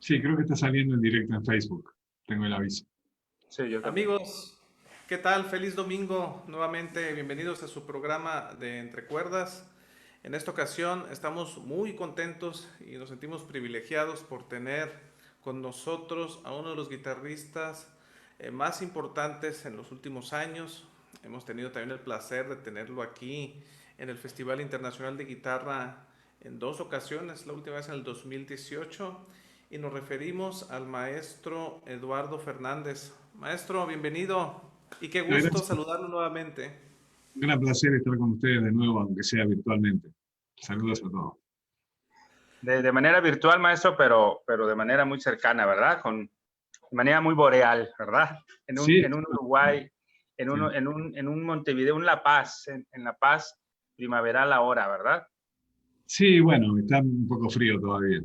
Sí, creo que está saliendo en directo en Facebook. Tengo el aviso. Sí, yo también. Amigos, ¿qué tal? Feliz domingo nuevamente. Bienvenidos a su programa de Entre Cuerdas. En esta ocasión estamos muy contentos y nos sentimos privilegiados por tener con nosotros a uno de los guitarristas más importantes en los últimos años. Hemos tenido también el placer de tenerlo aquí en el Festival Internacional de Guitarra en dos ocasiones, la última vez en el 2018, y nos referimos al maestro Eduardo Fernández. Maestro, bienvenido y qué gusto Gracias. saludarlo nuevamente. Un gran placer estar con ustedes de nuevo, aunque sea virtualmente. Saludos a todos. De manera virtual, maestro, pero de manera muy cercana, ¿verdad? De manera muy boreal, ¿verdad? Sí, En un Uruguay, sí. en un Montevideo, un La Paz, en La Paz, primaveral ahora, ¿verdad? Sí, bueno, está un poco frío todavía.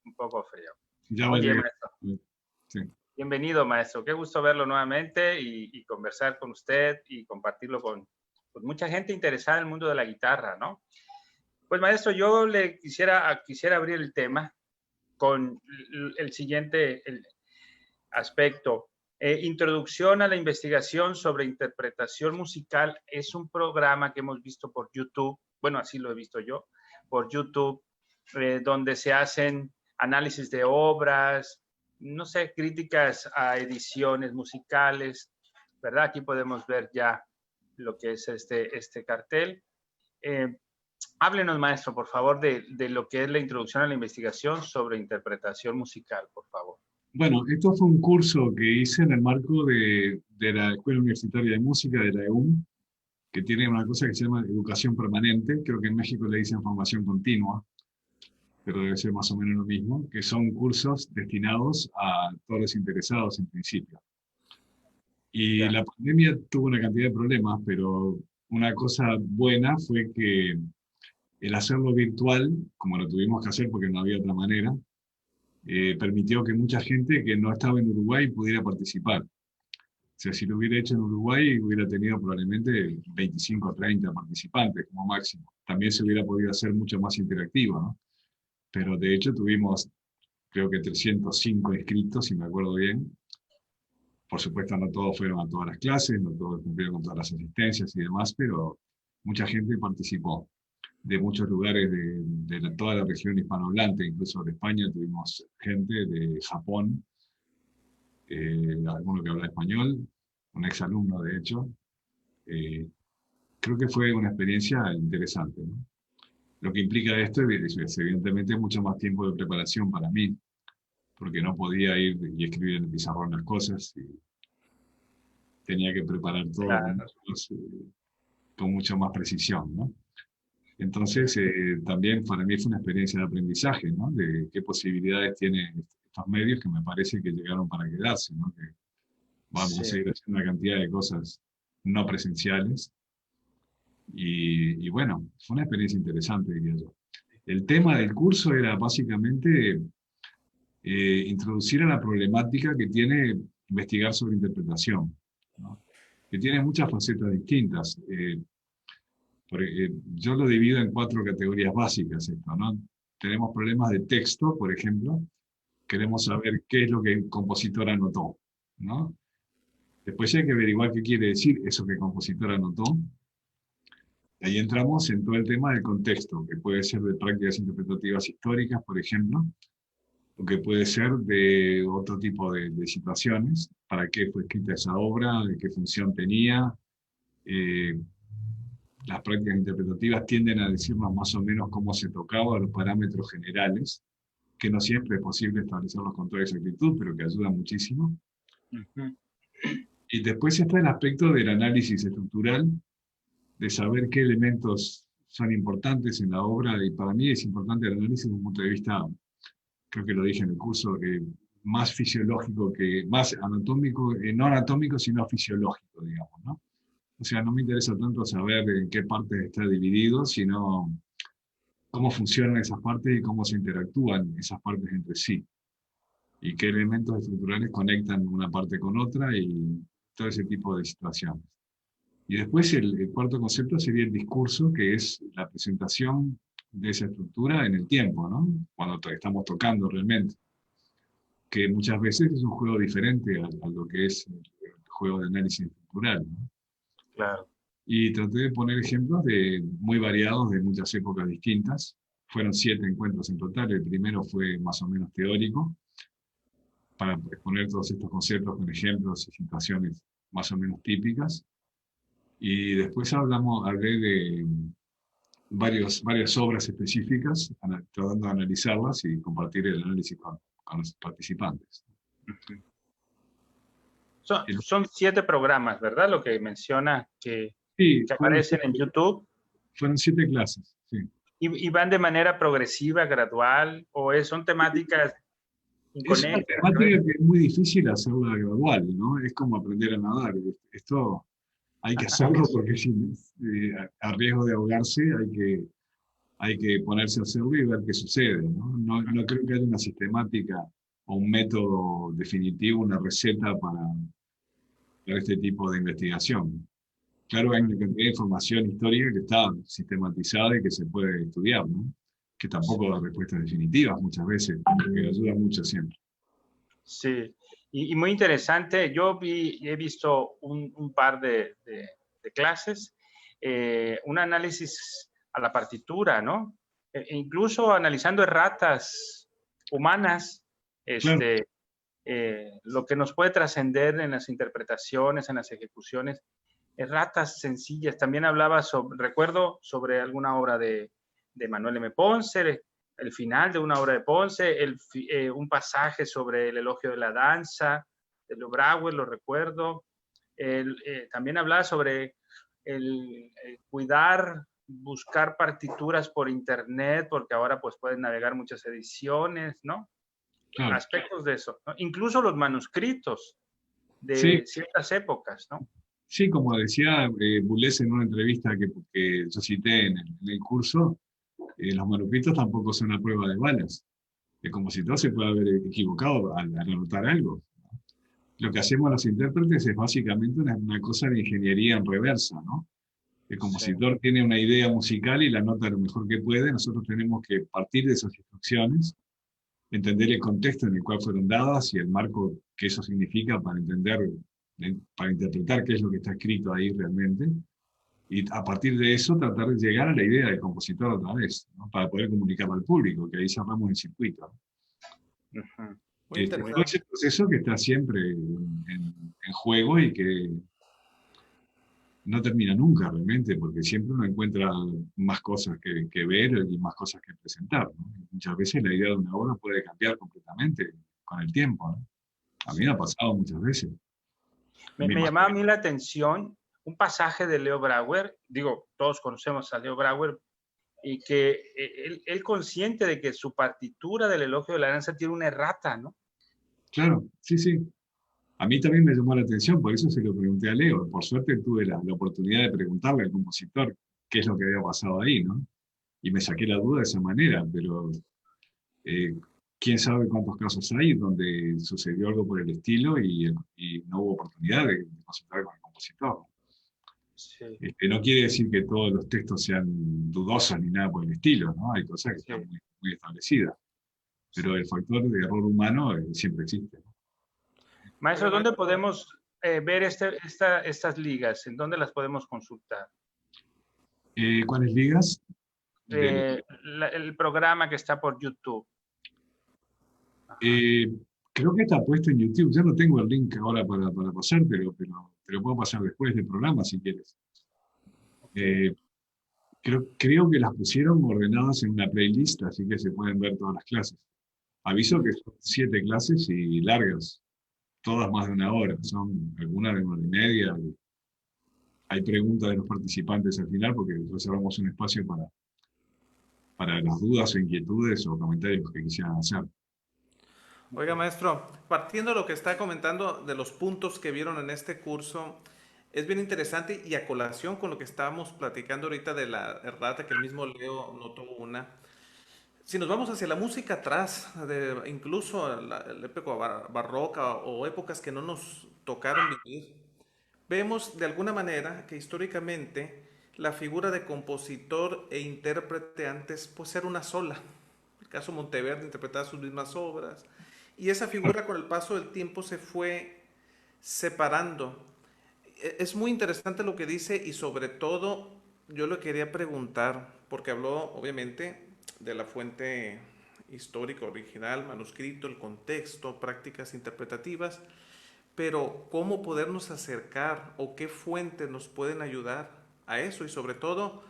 Un poco frío. Ya va a Oye, llegar. maestro, Sí. bienvenido, maestro. Qué gusto verlo nuevamente y conversar con usted y compartirlo con mucha gente interesada en el mundo de la guitarra, ¿no? Pues, maestro, yo le quisiera abrir el tema con el siguiente aspecto. Introducción a la investigación sobre interpretación musical es un programa que hemos visto por YouTube, bueno, así lo he visto yo, por YouTube, donde se hacen análisis de obras, no sé, críticas a ediciones musicales, ¿verdad? Aquí podemos ver ya lo que es este cartel. Eh, Háblenos, maestro, por favor, de lo que es la introducción a la investigación sobre interpretación musical, por favor. Bueno, esto fue un curso que hice en el marco de la Escuela Universitaria de Música de la EUM, que tiene una cosa que se llama educación permanente. Creo que en México le dicen formación continua, pero debe ser más o menos lo mismo, que son cursos destinados a todos los interesados en principio. Y Ya, la pandemia tuvo una cantidad de problemas, pero una cosa buena fue que el hacerlo virtual, como lo tuvimos que hacer porque no había otra manera, permitió que mucha gente que no estaba en Uruguay pudiera participar. O sea, si lo hubiera hecho en Uruguay, hubiera tenido probablemente 25 o 30 participantes como máximo. También se hubiera podido hacer mucho más interactivo, ¿no? Pero de hecho tuvimos, creo que 305 inscritos, si me acuerdo bien. Por supuesto, no todos fueron a todas las clases, no todos cumplieron con todas las asistencias y demás, pero mucha gente participó de muchos lugares toda la región hispanohablante, incluso de España tuvimos gente de Japón, alguno que habla español, un exalumno de hecho. Eh, Creo que fue una experiencia interesante, ¿no? Lo que implica esto es evidentemente mucho más tiempo de preparación para mí, porque no podía ir y escribir en el pizarrón las cosas, y tenía que preparar todo claro, con mucha más precisión, ¿no? Entonces, también para mí fue una experiencia de aprendizaje, ¿no? De qué posibilidades tienen estos medios que me parece que llegaron para quedarse, ¿no? Que vamos a sí. seguir haciendo una cantidad de cosas no presenciales. Y bueno, fue una experiencia interesante, diría yo. El tema del curso era básicamente introducir a la problemática que tiene investigar sobre interpretación, ¿no? Que tiene muchas facetas distintas. Yo lo divido en cuatro categorías básicas esto, ¿no? Tenemos problemas de texto, por ejemplo. Queremos saber qué es lo que el compositor anotó, ¿no? Después hay que averiguar qué quiere decir eso que el compositor anotó. Ahí entramos en todo el tema del contexto, que puede ser de prácticas interpretativas históricas, por ejemplo, o que puede ser de otro tipo de situaciones, para qué fue escrita esa obra, de qué función tenía. Eh, las prácticas interpretativas tienden a decirnos más o menos cómo se tocaba, los parámetros generales, que no siempre es posible establecerlos con toda exactitud, pero que ayudan muchísimo. Ujú. Y después está el aspecto del análisis estructural, de saber qué elementos son importantes en la obra, y para mí es importante el análisis desde un punto de vista, creo que lo dije en el curso, más fisiológico, más anatómico, no anatómico, sino fisiológico, digamos, ¿no? O sea, no me interesa tanto saber en qué partes está dividido, sino cómo funcionan esas partes y cómo se interactúan esas partes entre sí, y qué elementos estructurales conectan una parte con otra y todo ese tipo de situaciones. Y después el cuarto concepto sería el discurso, que es la presentación de esa estructura en el tiempo, ¿no? Cuando estamos tocando realmente. que muchas veces es un juego diferente a lo que es el juego de análisis estructural, ¿no? Claro. Y traté de poner ejemplos muy variados de muchas épocas distintas. Fueron 7 encuentros en total. El primero fue más o menos teórico, para exponer todos estos conceptos con ejemplos y situaciones más o menos típicas. Y después hablé de varias obras específicas, tratando de analizarlas y compartir el análisis con los participantes. Ujú. Son 7 programas, ¿verdad? Lo que menciona Sí, que aparecen en YouTube. fueron 7 clases, sí. ¿Y van de manera progresiva, gradual, o son temáticas Es una inconexas? temática que es muy difícil hacerla gradual, ¿no? Es como aprender a nadar. Esto hay que hacerlo porque a riesgo de ahogarse hay que ponerse a hacerlo y ver qué sucede, ¿no? No creo que haya una sistemática o un método definitivo, una receta para este tipo de investigación. Claro, hay una cantidad de información histórica que está sistematizada y que se puede estudiar, ¿no? Que tampoco da respuestas definitivas muchas veces, pero que ayuda mucho siempre. Sí, y muy interesante. Yo he visto un par de clases, un análisis a la partitura, ¿no? Incluso analizando erratas humanas, Claro, lo que nos puede trascender en las interpretaciones, en las ejecuciones, erratas sencillas. También hablaba recuerdo sobre alguna obra de Manuel M. Ponce, el final de una obra de Ponce, un pasaje sobre el elogio de la danza, de Leo Brauer, lo recuerdo. También hablaba sobre el cuidar, buscar partituras por internet, porque ahora pues pueden navegar muchas ediciones, ¿no? claro. Aspectos de eso, ¿no? Incluso los manuscritos Sí, de ciertas épocas, ¿no? sí, como decía Boulez en una entrevista que yo cité en el curso, los manuscritos tampoco son a prueba de balas. El compositor se puede haber equivocado al anotar algo. Lo que hacemos los intérpretes es básicamente una cosa de ingeniería en reversa, ¿no? El Sí. compositor tiene una idea musical y la anota lo mejor que puede. Nosotros tenemos que partir de esas instrucciones, entender el contexto en el cual fueron dadas y el marco que eso significa para entender, para interpretar qué es lo que está escrito ahí realmente. Y a partir de eso tratar de llegar a la idea del compositor otra vez, ¿no? Para poder comunicarlo al público, que ahí cerramos el circuito. Uh-huh. Muy interesante. Todo ese proceso que está siempre en juego y que no termina nunca realmente, porque siempre uno encuentra más cosas que ver y más cosas que presentar, ¿no? Muchas veces la idea de una obra puede cambiar completamente con el tiempo, ¿no? A mí me ha pasado muchas veces. Me llamaba a mí la atención un pasaje de Leo Brauer, digo, todos conocemos a Leo Brauer, y que él consciente de que su partitura del elogio de la danza tiene una errata, ¿no? Claro, sí, sí. A mí también me llamó la atención, por eso se lo pregunté a Leo. Por suerte tuve la oportunidad de preguntarle al compositor qué es lo que había pasado ahí, ¿no? Y me saqué la duda de esa manera, pero eh, quién sabe cuántos casos hay donde sucedió algo por el estilo y no hubo oportunidad de consultar con el compositor. Sí. No quiere decir que todos los textos sean dudosos ni nada por el estilo, ¿no? Hay cosas que están muy establecidas, pero el factor de error humano siempre existe, ¿no? Maestro, ¿dónde podemos ver estas ligas? ¿En dónde las podemos consultar? ¿Cuáles ligas? El programa que está por YouTube. Eh, Creo que está puesto en YouTube. Ya no tengo el link ahora para pasártelo, pero te lo puedo pasar después del programa si quieres. Creo que las pusieron ordenadas en una playlist, así que se pueden ver todas las clases. Aviso que son 7 clases y largas, todas más de una hora. Son algunas de 1 hora y media. Hay preguntas de los participantes al final porque reservamos un espacio para las dudas o inquietudes o comentarios que quisieran hacer. Oiga, maestro, partiendo de lo que está comentando de los puntos que vieron en este curso, es bien interesante y a colación con lo que estábamos platicando ahorita de la errata que el mismo Leo notó una. Si nos vamos hacia la música atrás, incluso la época barroca o épocas que no nos tocaron vivir, vemos de alguna manera que históricamente la figura de compositor e intérprete antes pues era una sola. El caso Monteverde interpretaba sus mismas obras y esa figura con el paso del tiempo se fue separando. Es muy interesante lo que dice y sobre todo yo le quería preguntar, porque habló obviamente de la fuente histórica original, manuscrito, el contexto, prácticas interpretativas, pero ¿cómo podernos acercar o qué fuentes nos pueden ayudar a eso? Y sobre todo,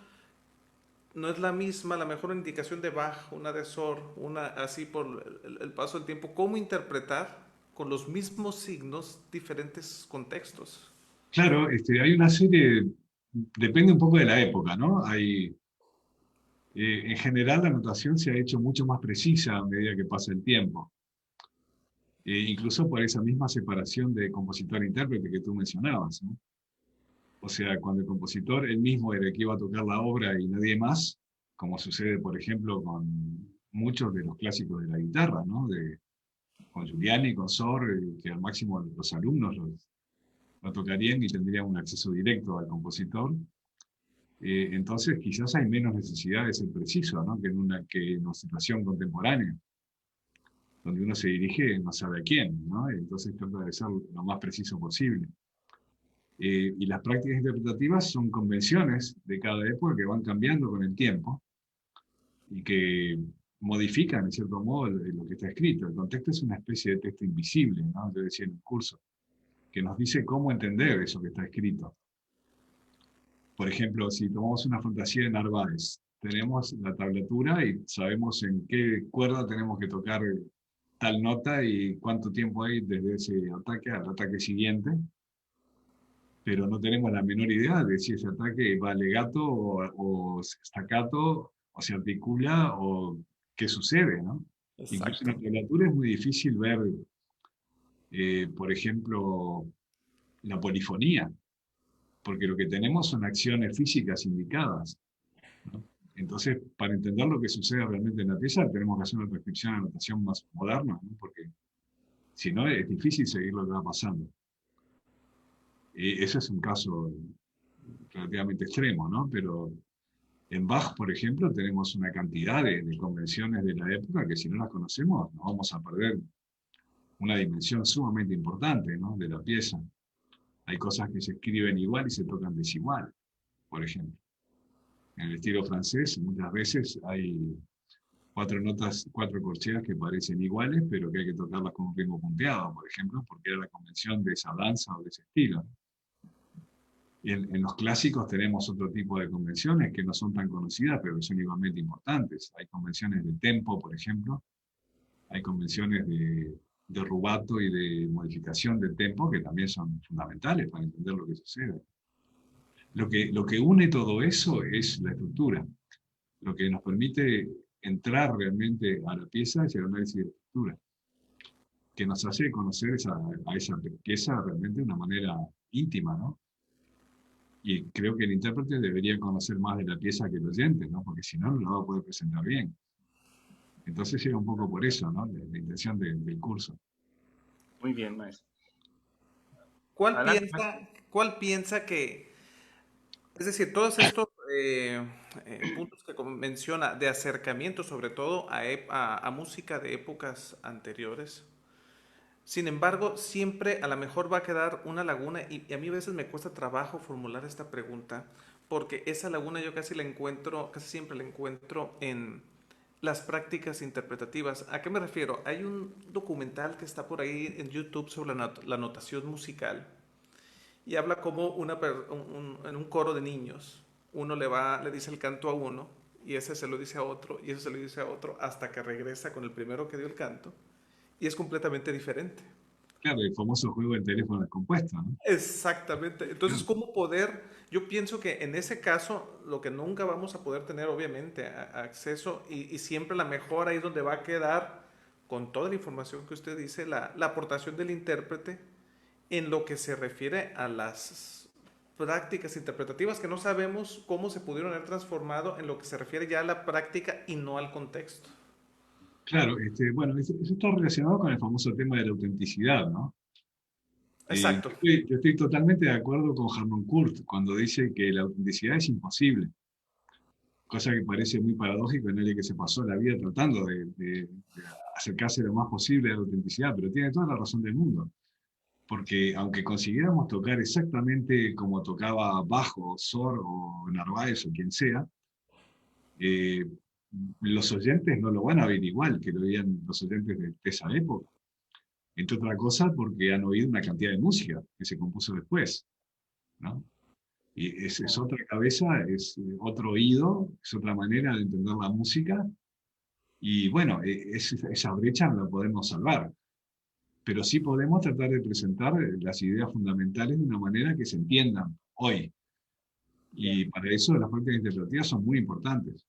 no es la misma, la mejor indicación de Bach, una de Sor, una así por el paso del tiempo. ¿Cómo interpretar con los mismos signos diferentes contextos? Claro, hay una serie, depende un poco de la época, ¿no? En general la notación se ha hecho mucho más precisa a medida que pasa el tiempo. Incluso por esa misma separación de compositor-intérprete que tú mencionabas, ¿no? O sea, cuando el compositor él mismo era el que iba a tocar la obra y nadie más, como sucede, por ejemplo, con muchos de los clásicos de la guitarra, ¿no? Con Giuliani, con Sor, que al máximo los alumnos lo tocarían y tendrían un acceso directo al compositor. Entonces, quizás hay menos necesidad de ser preciso, ¿no? Que en una situación contemporánea, donde uno se dirige no sabe a quién, ¿no? Entonces trata de ser lo más preciso posible. Y las prácticas interpretativas son convenciones de cada época que van cambiando con el tiempo y que modifican, en cierto modo, lo que está escrito. El contexto es una especie de texto invisible, ¿no? Yo decía en el curso, que nos dice cómo entender eso que está escrito. Por ejemplo, si tomamos una fantasía de Narváez, tenemos la tablatura y sabemos en qué cuerda tenemos que tocar tal nota y cuánto tiempo hay desde ese ataque al ataque siguiente, pero no tenemos la menor idea de si ese ataque va legato o staccato, o se articula, o qué sucede, ¿no? Incluso en Exacto. la tablatura es muy difícil ver, por ejemplo, la polifonía, porque lo que tenemos son acciones físicas indicadas, ¿no? Entonces, para entender lo que sucede realmente en la pieza, tenemos que hacer una transcripción a notación más moderna, ¿no? Porque si no, es difícil seguir lo que va pasando. Y ese es un caso relativamente extremo, ¿no? Pero en Bach, por ejemplo, tenemos una cantidad de convenciones de la época que si no las conocemos, nos vamos a perder una dimensión sumamente importante, ¿no? De la pieza. Hay cosas que se escriben igual y se tocan desigual, por ejemplo. En el estilo francés, muchas veces hay cuatro notas, cuatro corcheas que parecen iguales, pero que hay que tocarlas con un ritmo punteado, por ejemplo, porque era la convención de esa danza o de ese estilo. Y en los clásicos tenemos otro tipo de convenciones que no son tan conocidas, pero son igualmente importantes. Hay convenciones de tempo, por ejemplo, hay convenciones de rubato y de modificación de tempo que también son fundamentales para entender lo que sucede. Lo que une todo eso es la estructura. Lo que nos permite entrar realmente a la pieza es el análisis de la estructura, que nos hace conocer a esa pieza realmente de una manera íntima, ¿no? Y creo que el intérprete debería conocer más de la pieza que el oyente, ¿no? Porque si no, no la va a poder presentar bien. Entonces era un poco por eso, ¿no? La intención del curso. Muy bien, maestro. ¿Cuál Adelante, maestro. piensa, cuál piensa que, es decir, todos estos puntos que menciona de acercamiento, sobre todo a música de épocas anteriores, sin embargo, siempre a lo mejor va a quedar una laguna y a mí a veces me cuesta trabajo formular esta pregunta porque esa laguna yo casi la encuentro, casi siempre la encuentro en las prácticas interpretativas. ¿A qué me refiero? Hay un documental que está por ahí en YouTube sobre la notación musical y habla como en un coro de niños uno le dice el canto a uno y ese se lo dice a otro y ese se lo dice a otro hasta que regresa con el primero que dio el canto y es completamente diferente. Claro, el famoso juego del teléfono descompuesto, ¿no? Exactamente. Entonces, Claro, ¿cómo poder? Yo pienso que en ese caso, lo que nunca vamos a poder tener, obviamente, acceso y siempre la mejor ahí donde va a quedar, con toda la información que usted dice, la aportación del intérprete en lo que se refiere a las prácticas interpretativas que no sabemos cómo se pudieron haber transformado en lo que se refiere ya a la práctica y no al contexto. claro, bueno, eso está relacionado con el famoso tema de la autenticidad, ¿no? Exacto. Yo estoy totalmente de acuerdo con Hermann Kurt cuando dice que la autenticidad es imposible. cosa que parece muy paradójico en alguien que se pasó la vida tratando de acercarse lo más posible a la autenticidad, pero tiene toda la razón del mundo. Porque aunque consiguiéramos tocar exactamente como tocaba Bach o Sor o Narváez o quien sea, eh, los oyentes no lo van a ver igual que lo veían los oyentes de esa época. Entre otra cosa porque han oído una cantidad de música que se compuso después, ¿no? Y es otra cabeza, es otro oído, es otra manera de entender la música. Y bueno, esa brecha no la podemos salvar. Pero sí podemos tratar de presentar las ideas fundamentales de una manera que se entiendan hoy. Y para eso las prácticas interpretativas son muy importantes.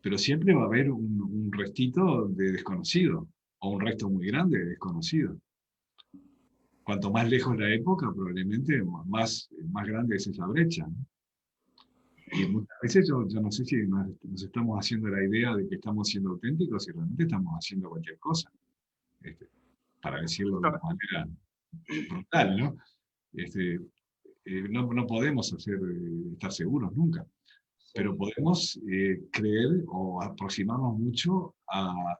Pero siempre va a haber un restito de desconocido, o un resto muy grande de desconocido. Cuanto más lejos la época, probablemente más grande es esa brecha, ¿no? Y muchas veces yo no sé si nos estamos haciendo la idea de que estamos siendo auténticos y realmente estamos haciendo cualquier cosa, para decirlo de una manera brutal, ¿no? No podemos estar seguros nunca, pero podemos creer o aproximarnos mucho a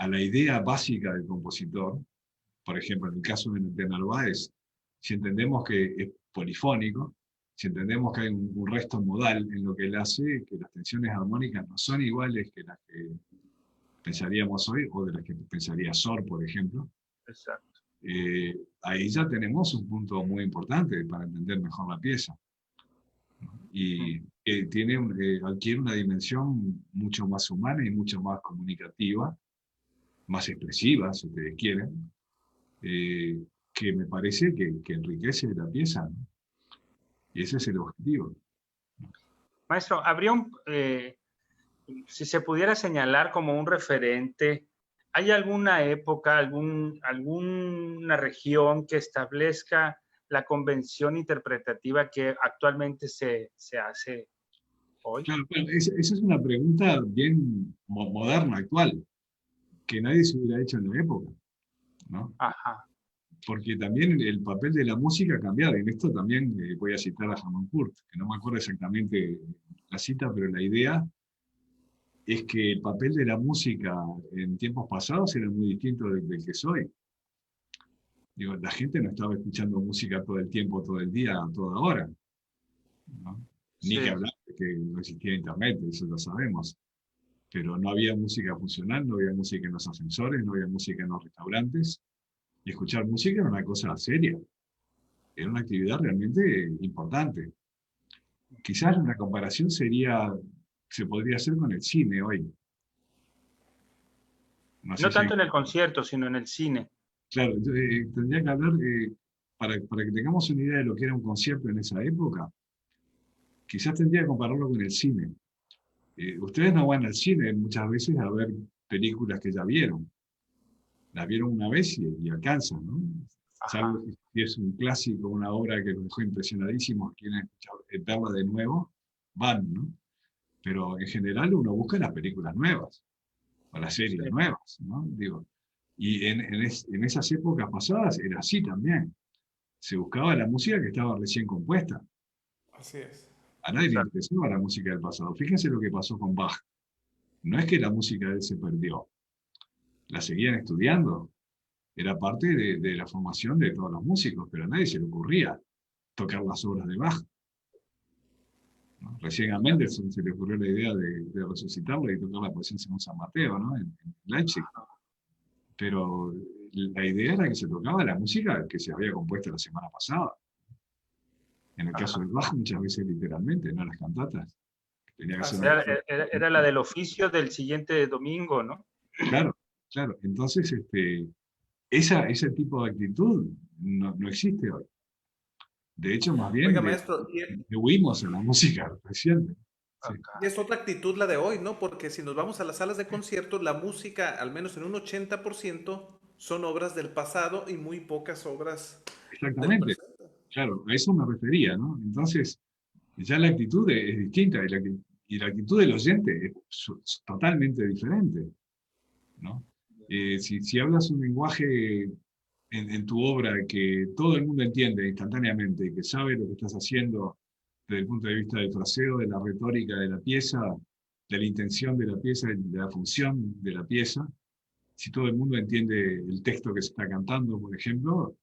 la idea básica del compositor. Por ejemplo, en el caso de Narváez, si entendemos que es polifónico, si entendemos que hay un resto modal en lo que él hace, que las tensiones armónicas no son iguales que las que pensaríamos hoy, o de las que pensaría Sor, por ejemplo. Exacto. Ahí ya tenemos un punto muy importante para entender mejor la pieza. Y adquiere una dimensión mucho más humana y mucho más comunicativa, más expresiva, si ustedes quieren, que me parece que enriquece la pieza, ¿no? Y ese es el objetivo. Maestro, habría si se pudiera señalar como un referente, ¿hay alguna época, alguna región que establezca la convención interpretativa que actualmente se hace hoy? Claro, bueno, esa es una pregunta bien moderna, actual, que nadie se hubiera hecho en la época, ¿no? Ajá. Porque también el papel de la música ha cambiado, y en esto también voy a citar a Hermann Kurt, que no me acuerdo exactamente la cita, pero la idea es que el papel de la música en tiempos pasados era muy distinto del que es hoy. Digo, la gente no estaba escuchando música todo el tiempo, todo el día, a toda hora, ¿no? Ni Sí. que hablar de que no existía internet, eso lo sabemos. Pero no había música funcional, no había música en los ascensores, no había música en los restaurantes. Y escuchar música era una cosa seria. Era una actividad realmente importante. Quizás una comparación se podría hacer con el cine hoy. No sé No si tanto en el concierto, sino en el cine. Claro, tendría que hablar, para que tengamos una idea de lo que era un concierto en esa época, quizás tendría que compararlo con el cine. Ustedes no van al cine muchas veces a ver películas que ya vieron. Las vieron una vez y alcanzan, ¿no? Salvo si es un clásico, una obra que los dejó impresionadísimos, quieren verla de nuevo, van, ¿no? Pero en general uno busca las películas nuevas, o las series nuevas, ¿no? Digo, y en esas épocas pasadas era así también. Se buscaba la música que estaba recién compuesta. Así es. A nadie le interesaba la música del pasado. Fíjense lo que pasó con Bach. No es que la música de él se perdió. La seguían estudiando. Era parte de la formación de todos los músicos, pero a nadie se le ocurría tocar las obras de Bach, ¿no? Recién a Mendelssohn se le ocurrió la idea de resucitarlo y tocar la poesía en San Mateo, ¿no? En Leipzig. Pero la idea era que se tocaba la música que se había compuesto la semana pasada. En el caso del Bach, muchas veces literalmente, no las cantatas. Tenía que ser era la del oficio del siguiente domingo, ¿no? Claro, claro. Entonces, ese tipo de actitud no existe hoy. De hecho, más bien, Oiga, maestro, le huimos a la música reciente. Sí. y es otra actitud la de hoy, ¿no? Porque si nos vamos a las salas de conciertos, la música, al menos en un 80%, son obras del pasado y muy pocas obras del Exactamente. presente. Claro, a eso me refería, ¿no? Entonces, ya la actitud es distinta y la actitud del oyente es totalmente diferente, ¿no? Si hablas un lenguaje en tu obra que todo el mundo entiende instantáneamente y que sabe lo que estás haciendo desde el punto de vista del fraseo, de la retórica de la pieza, de la intención de la pieza, de la función de la pieza. Si todo el mundo entiende el texto que se está cantando, por ejemplo,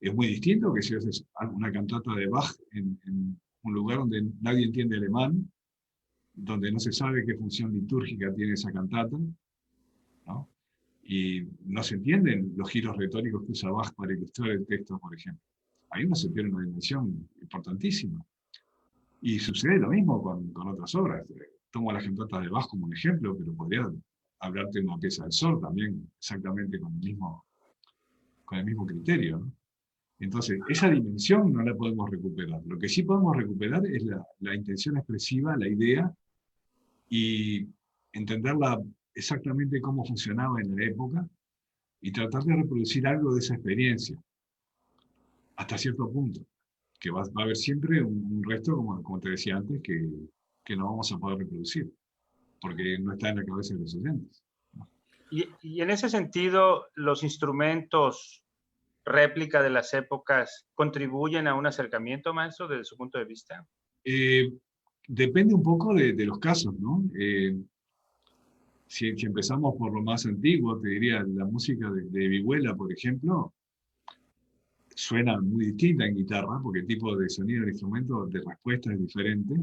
es muy distinto que si haces una cantata de Bach en un lugar donde nadie entiende alemán, donde no se sabe qué función litúrgica tiene esa cantata, ¿no? Y no se entienden los giros retóricos que usa Bach para ilustrar el texto, por ejemplo. Ahí uno se pierde una dimensión importantísima. Y sucede lo mismo con otras obras. Tomo las cantatas de Bach como un ejemplo, pero podría hablarte de una pieza del Sol también, exactamente con el mismo criterio, ¿no? Entonces, esa dimensión no la podemos recuperar. Lo que sí podemos recuperar es la intención expresiva, la idea, y entenderla exactamente cómo funcionaba en la época y tratar de reproducir algo de esa experiencia, hasta cierto punto, que va a haber siempre un resto, como te decía antes, que no vamos a poder reproducir, porque no está en la cabeza de los oyentes. Y en ese sentido, los instrumentos réplica de las épocas contribuyen a un acercamiento, maestro, desde su punto de vista. Depende un poco de los casos, ¿no? Si empezamos por lo más antiguo, te diría, la música de Vihuela, por ejemplo, suena muy distinta en guitarra, porque el tipo de sonido del instrumento de respuesta es diferente,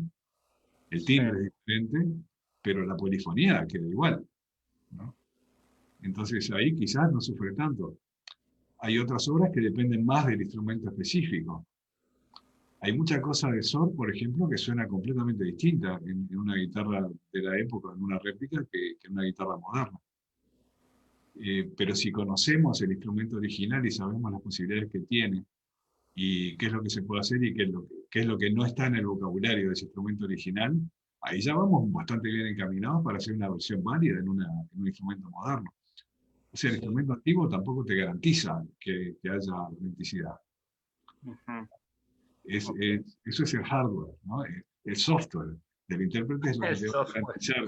el timbre es diferente, pero la polifonía queda igual, ¿no? Entonces ahí quizás no sufre tanto. Hay otras obras que dependen más del instrumento específico. Hay mucha cosa de Sor, por ejemplo, que suena completamente distinta en una guitarra de la época, en una réplica, que en una guitarra moderna. Pero si conocemos el instrumento original y sabemos las posibilidades que tiene, y qué es lo que se puede hacer y qué es lo que no está en el vocabulario de ese instrumento original, ahí ya vamos bastante bien encaminados para hacer una versión válida en un instrumento moderno. O sea, el instrumento antiguo tampoco te garantiza que haya autenticidad. Uh-huh. Eso es el hardware, ¿no? El software del intérprete es lo que te va a garantizar,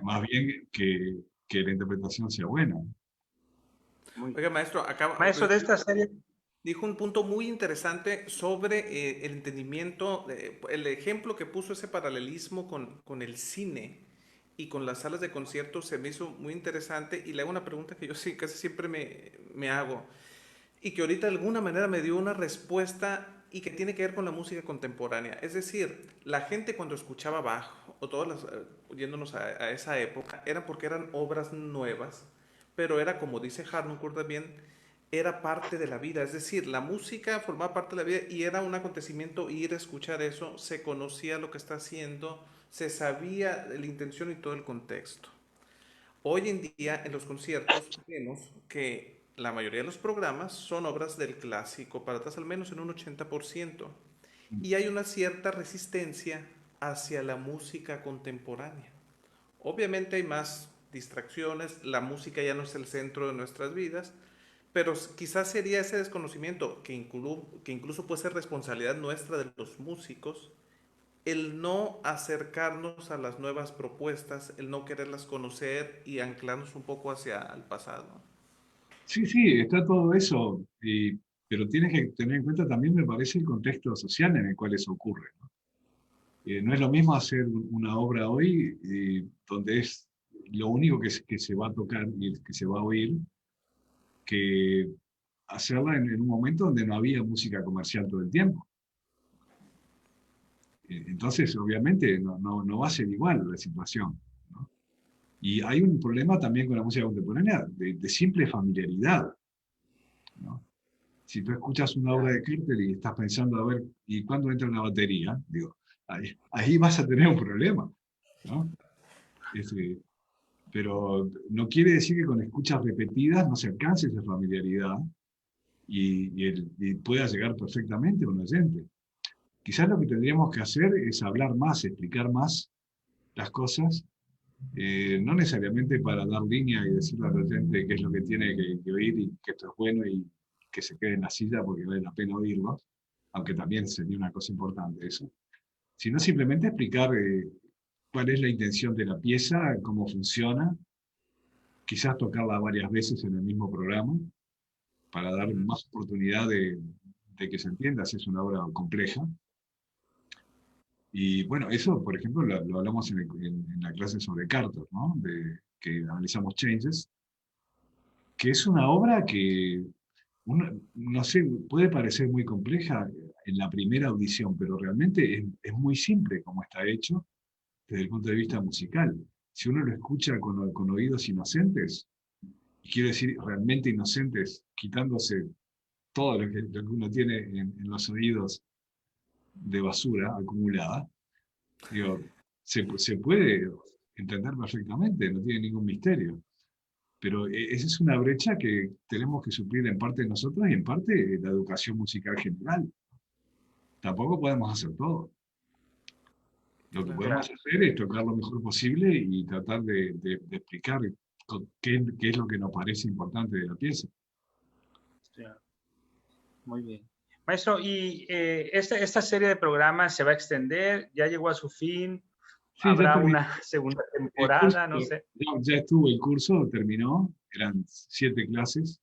más bien que la interpretación sea buena. Oiga, maestro, maestro, de esta serie dijo un punto muy interesante sobre el entendimiento, el ejemplo que puso, ese paralelismo con el cine y con las salas de conciertos, se me hizo muy interesante, y le hago una pregunta que yo sí casi siempre me hago, y que ahorita de alguna manera me dio una respuesta, y que tiene que ver con la música contemporánea. Es decir, la gente cuando escuchaba Bach, o todas yéndonos a esa época, era porque eran obras nuevas, pero era, como dice Harnoncourt también, era parte de la vida. Es decir, la música formaba parte de la vida y era un acontecimiento ir a escuchar eso, se conocía lo que está haciendo, se sabía la intención y todo el contexto. Hoy en día en los conciertos vemos que la mayoría de los programas son obras del clásico, para atrás al menos en un 80%, y hay una cierta resistencia hacia la música contemporánea. Obviamente hay más distracciones, la música ya no es el centro de nuestras vidas, pero quizás sería ese desconocimiento, que incluso puede ser responsabilidad nuestra de los músicos, el no acercarnos a las nuevas propuestas, el no quererlas conocer y anclarnos un poco hacia el pasado. Sí, sí, está todo eso, pero tienes que tener en cuenta también, me parece, el contexto social en el cual eso ocurre, ¿no? No es lo mismo hacer una obra hoy donde es lo único que se va a tocar y que se va a oír, que hacerla en un momento donde no había música comercial todo el tiempo. Entonces, obviamente, no va a ser igual la situación, ¿no? Y hay un problema también con la música contemporánea de simple familiaridad, ¿no? Si tú escuchas una obra de Kürtel y estás pensando, a ver, ¿y cuándo entra una batería? Digo, ahí vas a tener un problema, ¿no? Pero no quiere decir que con escuchas repetidas no se alcance esa familiaridad y pueda llegar perfectamente a un oyente. Quizás lo que tendríamos que hacer es hablar más, explicar más las cosas, no necesariamente para dar línea y decirle al oyente qué es lo que tiene que oír y que esto es bueno y que se quede en la silla porque vale la pena oírlo, aunque también sería una cosa importante eso, sino simplemente explicar cuál es la intención de la pieza, cómo funciona, quizás tocarla varias veces en el mismo programa para dar más oportunidad de que se entienda si es una obra compleja. Y bueno, eso, por ejemplo, lo hablamos en la clase sobre Carter, ¿no? Que analizamos Changes, que es una obra que, no sé, puede parecer muy compleja en la primera audición, pero realmente es muy simple como está hecho desde el punto de vista musical. Si uno lo escucha con oídos inocentes, y quiero decir realmente inocentes, quitándose todo lo que uno tiene en los oídos de basura acumulada, digo, se puede entender perfectamente, no tiene ningún misterio. Pero esa es una brecha que tenemos que suplir en parte nosotros y en parte la educación musical general. Tampoco podemos hacer todo. Lo que Claro. podemos hacer es tocar lo mejor posible y tratar de explicar qué es lo que nos parece importante de la pieza. Ya, muy bien. Maestro, ¿y esta serie de programas se va a extender? ¿Ya llegó a su fin? Sí, ya ¿Habrá terminó. una segunda El curso, temporada? No sé. ya estuvo el curso, terminó, eran 7 clases,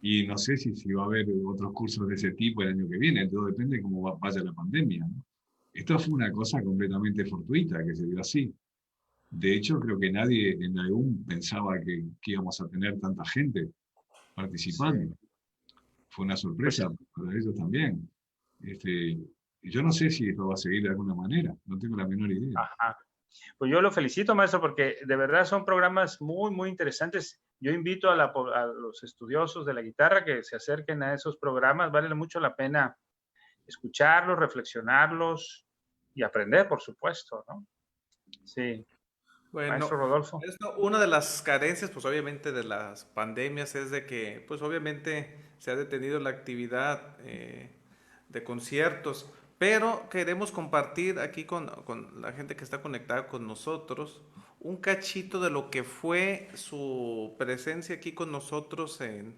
y no sé si va a haber otros cursos de ese tipo el año que viene, todo depende de cómo vaya la pandemia, ¿no? Esto fue una cosa completamente fortuita que se dio así. De hecho, creo que nadie en la EUM pensaba que íbamos a tener tanta gente Sí. participando. Fue una Pues, sorpresa para ellos también. Este, yo no sé si esto va a seguir de alguna manera, no tengo la menor idea. ajá. Pues yo lo felicito, maestro, porque de verdad son programas muy, muy interesantes. Yo invito a los estudiosos de la guitarra que se acerquen a esos programas. Vale mucho la pena escucharlos, reflexionarlos y aprender, por supuesto, ¿no? Sí. Bueno, Maestro Rodolfo. una de las carencias, pues obviamente de las pandemias es de que, pues obviamente se ha detenido la actividad de conciertos, pero queremos compartir aquí con la gente que está conectada con nosotros un cachito de lo que fue su presencia aquí con nosotros en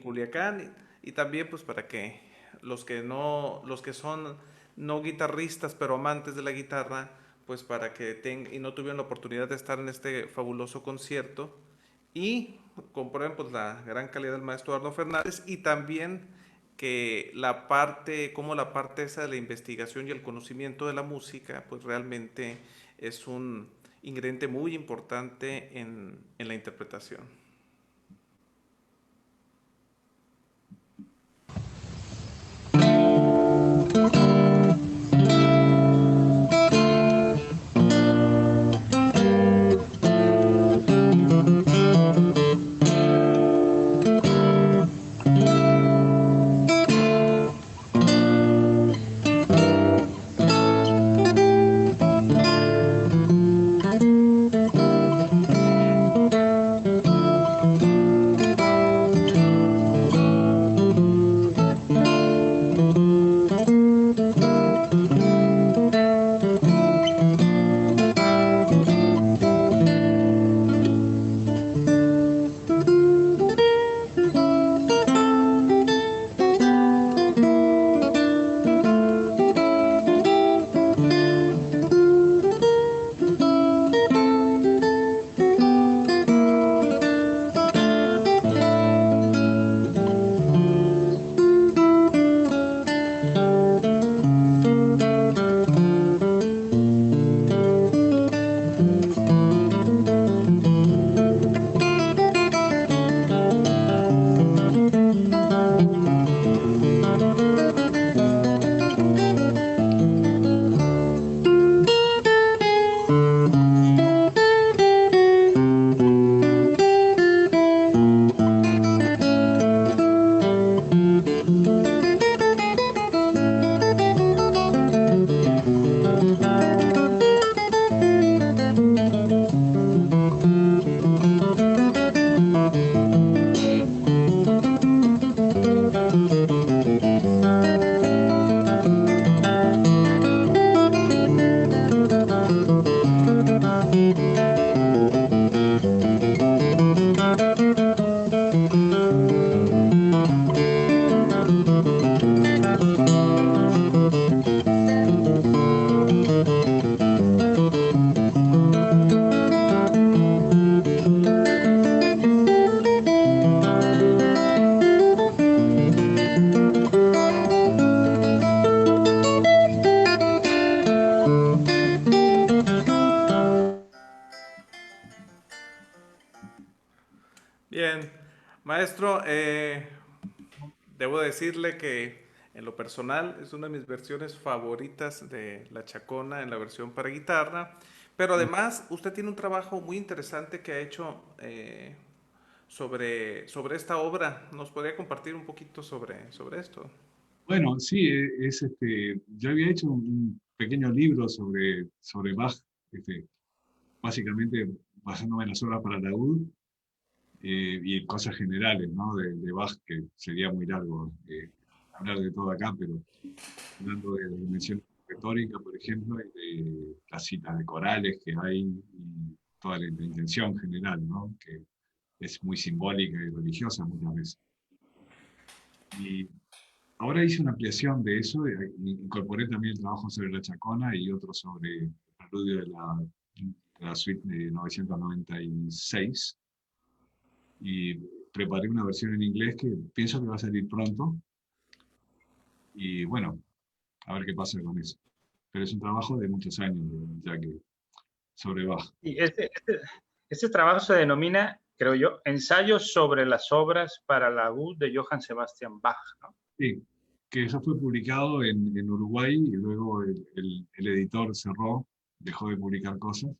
Culiacán y también pues para que los que son no guitarristas pero amantes de la guitarra, pues para que y no tuvieron la oportunidad de estar en este fabuloso concierto y comprueben pues la gran calidad del maestro Arno Fernández y también que como la parte esa de la investigación y el conocimiento de la música, pues realmente es un ingrediente muy importante en la interpretación. Maestro, debo decirle que en lo personal es una de mis versiones favoritas de La Chacona en la versión para guitarra, pero además usted tiene un trabajo muy interesante que ha hecho sobre esta obra. ¿Nos podría compartir un poquito sobre esto? Bueno, sí, yo había hecho un pequeño libro sobre Bach, este, básicamente basándome en las obras para laúd y cosas generales, ¿no? De Bach, que sería muy largo hablar de todo acá, pero hablando de la dimensión retórica, por ejemplo, y de las citas de corales que hay, y toda la intención general, ¿no? Que es muy simbólica y religiosa muchas veces. Y ahora hice una ampliación de eso, incorporé también el trabajo sobre la Chacona y otro sobre el preludio de la suite de 996, y preparé una versión en inglés que pienso que va a salir pronto, y bueno, a ver qué pasa con eso. Pero es un trabajo de muchos años, ya que sobre Bach. Y este trabajo se denomina, creo yo, Ensayos sobre las obras para laúd de Johann Sebastian Bach, ¿no? Sí, que eso fue publicado en Uruguay y luego el editor cerró, dejó de publicar cosas,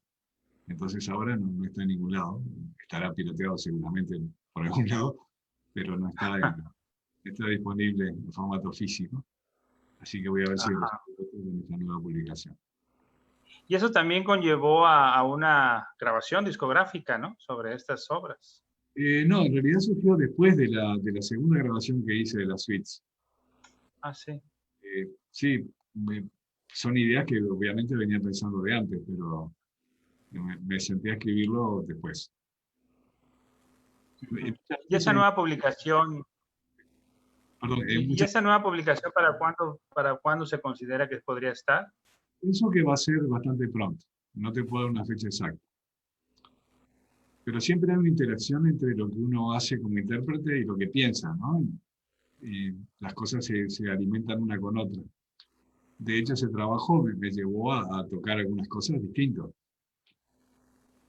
entonces ahora no está en ningún lado. Estará pirateado seguramente por algún lado, pero no está disponible en formato físico. Así que voy a ver si Ajá. en esta nueva publicación. Y eso también conllevó a una grabación discográfica, ¿no? Sobre estas obras. No, en realidad surgió después de la segunda grabación que hice de las suites. Ah, sí. Sí, son ideas que obviamente venía pensando de antes, pero me senté a escribirlo después. Ujú. Muchas Y veces esa nueva publicación, perdón, y esa nueva publicación para cuándo se considera que podría estar? pienso que va a ser bastante pronto. No te puedo dar una fecha exacta. Pero siempre hay una interacción entre lo que uno hace como intérprete y lo que piensa, ¿no? Y las cosas se alimentan una con otra. De hecho, ese trabajo me llevó a tocar algunas cosas distintas,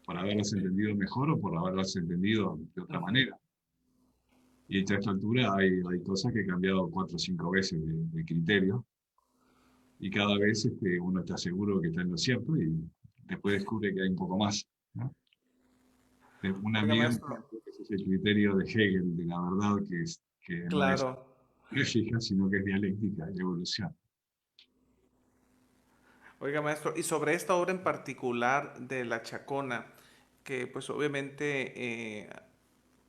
por haberlas entendido mejor o por haberlas entendido de otra Ujú. manera. Y a esta altura hay cosas que he cambiado 4 o 5 veces de criterio, y cada vez uno está seguro que está en lo cierto y después descubre que hay un poco más, ¿no? Una Oiga, amiga me maestro, dijo que ese es el criterio de Hegel, de la verdad, que claro. no es fija, sino que es dialéctica y evolución. Oiga, maestro, y sobre esta obra en particular de La Chacona, que pues obviamente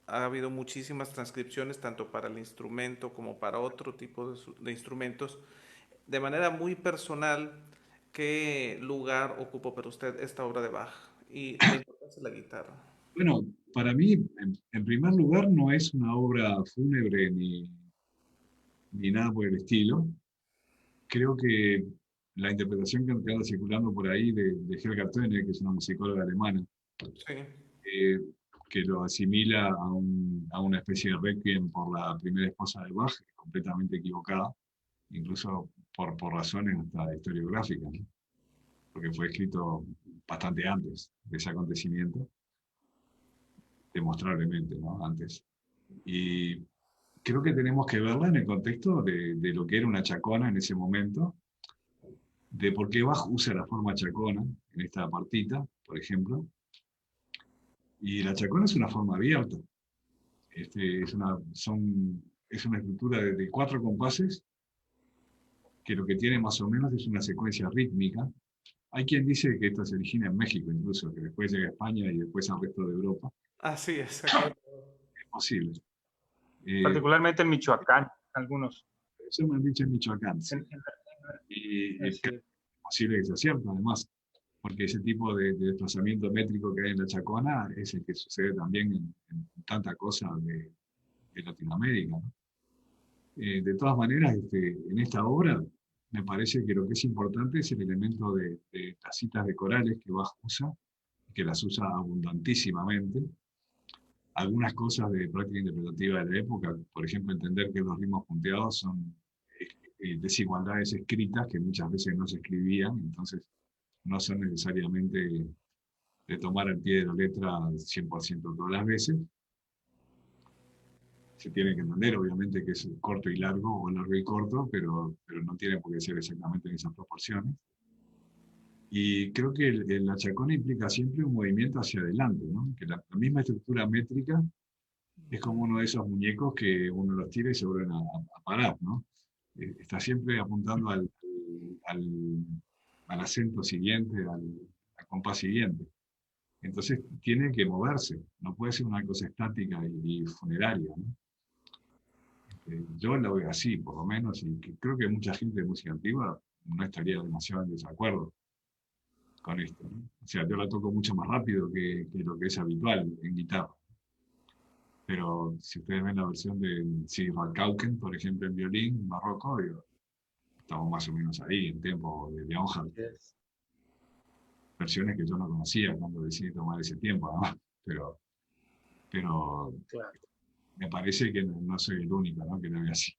ha habido muchísimas transcripciones tanto para el instrumento como para otro tipo de instrumentos. De manera muy personal, ¿qué lugar ocupó para usted esta obra de Bach y la importancia de la guitarra? Bueno, para mí, en primer lugar, no es una obra fúnebre ni nada por el estilo. Creo que la interpretación que anda circulando por ahí de Helga Töne, que es una musicóloga alemana, Sí, eh, que lo asimila a una especie de requiem por la primera esposa de Bach, es completamente equivocada, incluso por razones hasta historiográficas, ¿no? Porque fue escrito bastante antes de ese acontecimiento, demostrablemente, ¿no? Antes. Y creo que tenemos que verla en el contexto de lo que era una chacona en ese momento, de por qué Bach usa la forma chacona en esta partita, por ejemplo. Y la chacona es una forma abierta. Es una estructura de 4 compases que lo que tiene más o menos es una secuencia rítmica. Hay quien dice que esto se origina en México incluso, que después llega a España y después al resto de Europa. así es. Aquí. Es posible. Eh, Particularmente en Michoacán, algunos. Eso me han dicho en Michoacán, sí. En- Y es sí. posible que sea cierto, además, porque ese tipo de desplazamiento métrico que hay en la Chacona es el que sucede también en tanta cosa de Latinoamérica, ¿no? De todas maneras, en esta obra me parece que lo que es importante es el elemento de las citas de corales que Bach usa, que las usa abundantísimamente. Algunas cosas de práctica interpretativa de la época, por ejemplo, entender que los ritmos punteados son desigualdades escritas que muchas veces no se escribían, entonces no son necesariamente de tomar al pie de la letra 100% todas las veces. se tiene que entender, obviamente, que es corto y largo, o largo y corto, pero no tiene por qué ser exactamente en esas proporciones. Y creo que la chacona implica siempre un movimiento hacia adelante, ¿no? Que la misma estructura métrica es como uno de esos muñecos que uno los tira y se vuelven a parar, ¿no? Está siempre apuntando al, al acento siguiente, al compás siguiente. Entonces tiene que moverse, no puede ser una cosa estática y funeraria, ¿no? Yo la veo así, por lo menos, y creo que mucha gente de música antigua no estaría demasiado en desacuerdo con esto, ¿no? O sea, yo la toco mucho más rápido que lo que es habitual en guitarra. Pero si ustedes ven la versión de Sigrid Van Kauken, por ejemplo, en violín barroco, digo, estamos más o menos ahí, en tiempo de Leonhardt. Yes. Versiones que yo no conocía cuando decidí tomar ese tiempo, ¿no? Pero Claro. me parece que no soy el único, ¿no?, que lo ve así.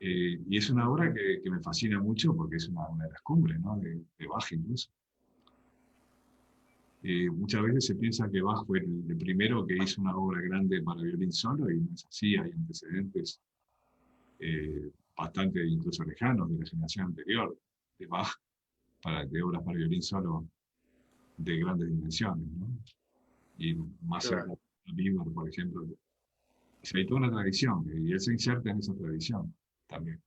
Y es una obra que me fascina mucho porque es una de las cumbres, ¿no?, de Bach incluso. Muchas veces se piensa que Bach fue el primero que hizo una obra grande para violín solo, y no es así, hay antecedentes bastante incluso lejanos de la generación anterior de Bach, de obras para violín solo de grandes dimensiones, ¿no? Y más cerca de Bieber, por ejemplo. O sea, hay toda una tradición, y él se inserta en esa tradición también.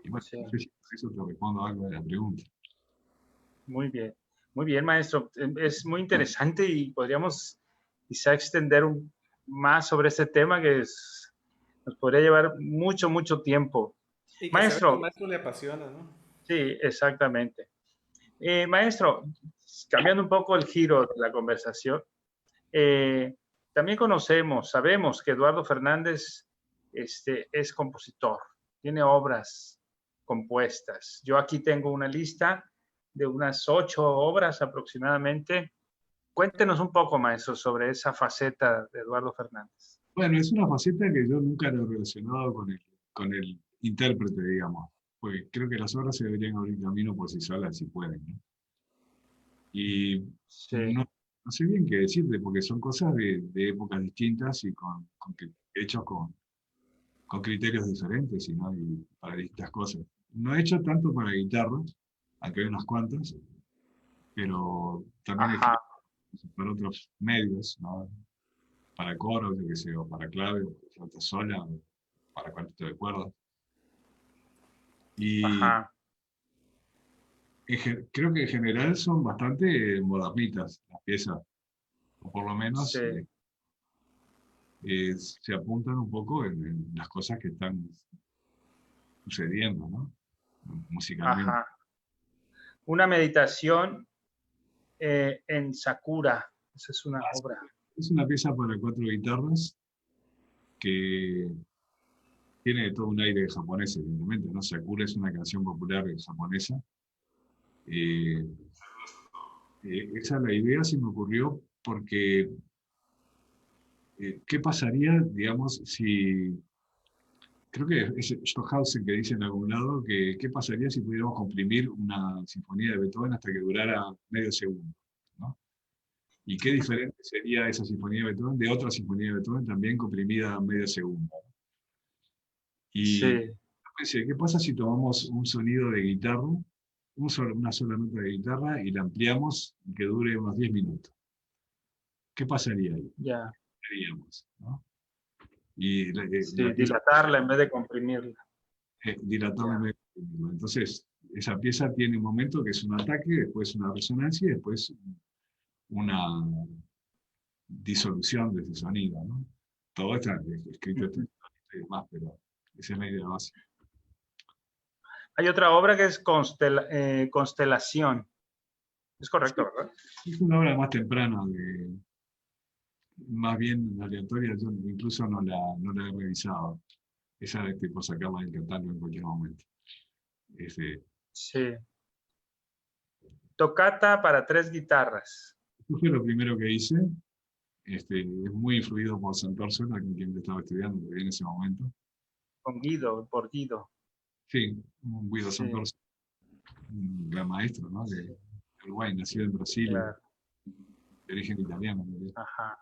Y bueno, Sí. no sé si eso te respondo algo de la pregunta. Muy bien, maestro. Es muy interesante y podríamos quizá extender más sobre este tema que nos podría llevar mucho, mucho tiempo. Y que se ve que al Maestro, maestro le apasiona, ¿no? sí, exactamente. Maestro, cambiando un poco el giro de la conversación, también sabemos que Eduardo Fernández es compositor, tiene obras compuestas. Yo aquí tengo una lista de unas 8 obras aproximadamente. Cuéntenos un poco, maestro, sobre esa faceta de Eduardo Fernández. Bueno, es una faceta que yo nunca lo he relacionado con el intérprete, digamos, porque creo que las obras se deberían abrir camino por sí solas, si pueden, ¿no? Y Sí. no sé bien qué decirte, porque son cosas de épocas distintas y hechos con criterios diferentes, ¿no?, y para distintas cosas. No he hecho tanto para guitarra, aunque hay unas cuantas, pero también he hecho para otros medios, ¿no?, para coro, yo qué sé, o para clave, o para flauta sola, o para cuarteto de cuerdas. Y creo que en general son bastante modernitas las piezas, o por lo menos Sí. se apuntan un poco en las cosas que están sucediendo, ¿no?, musicalmente. Ajá. Una meditación en Sakura. Esa es una obra. Es una pieza para 4 guitarras que tiene todo un aire japonés, evidentemente, ¿no? Sakura es una canción popular japonesa. Esa la idea se me ocurrió porque ¿qué pasaría, digamos, si... Creo que es Stockhausen que dice en algún lado que qué pasaría si pudiéramos comprimir una sinfonía de Beethoven hasta que durara medio segundo, ¿no? Y qué diferente sería esa sinfonía de Beethoven de otra sinfonía de Beethoven también comprimida a medio segundo. Y Sí. pensé, ¿qué pasa si tomamos un sonido de guitarra, una sola nota de guitarra, y la ampliamos y que dure unos 10 minutos? ¿Qué pasaría ahí? Ya. Diríamos, ¿no? Y Sí, la pieza dilatarla en vez de comprimirla. dilatada en medio de segundo. Entonces, esa pieza tiene un momento que es un ataque, después una resonancia y después una disolución de ese sonido, ¿no? Todo está escrito y demás, pero esa es la idea básica. Hay otra obra que es Constelación. Es correcto, Sí, ¿verdad? es una obra más temprana, más bien aleatoria, yo incluso no la he revisado. Esa es tipo sacarla del catálogo en cualquier momento. Sí. Tocata para 3 guitarras. Esto fue lo primero que hice. Es muy influido por Sant'Orsola, con quien estaba estudiando en ese momento. Por Guido. Sí, un Guido Sí. Sant'Orsola, un gran maestro, ¿no?, de Uruguay, nacido en Brasil, Claro. de origen italiano. Ajá.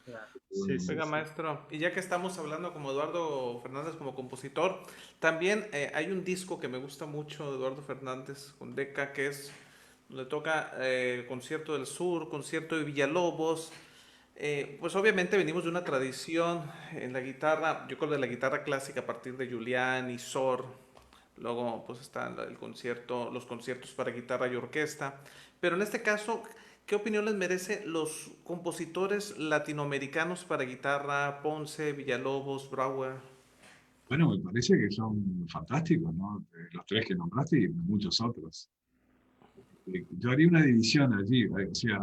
Claro. Sí, sí, Oiga, sí. maestro, y ya que estamos hablando como Eduardo Fernández como compositor, también hay un disco que me gusta mucho de Eduardo Fernández con Decca, que es donde toca Concierto del Sur, Concierto de Villalobos. Pues obviamente venimos de una tradición en la guitarra, yo creo de la guitarra clásica a partir de Giuliani, Sor, luego pues están el concierto, los conciertos para guitarra y orquesta, pero en este caso, ¿qué opinión les merece los compositores latinoamericanos para guitarra, Ponce, Villalobos, Brauer? Bueno, me parece que son fantásticos, ¿no? Los tres que nombraste y muchos otros. Yo haría una división allí, o sea,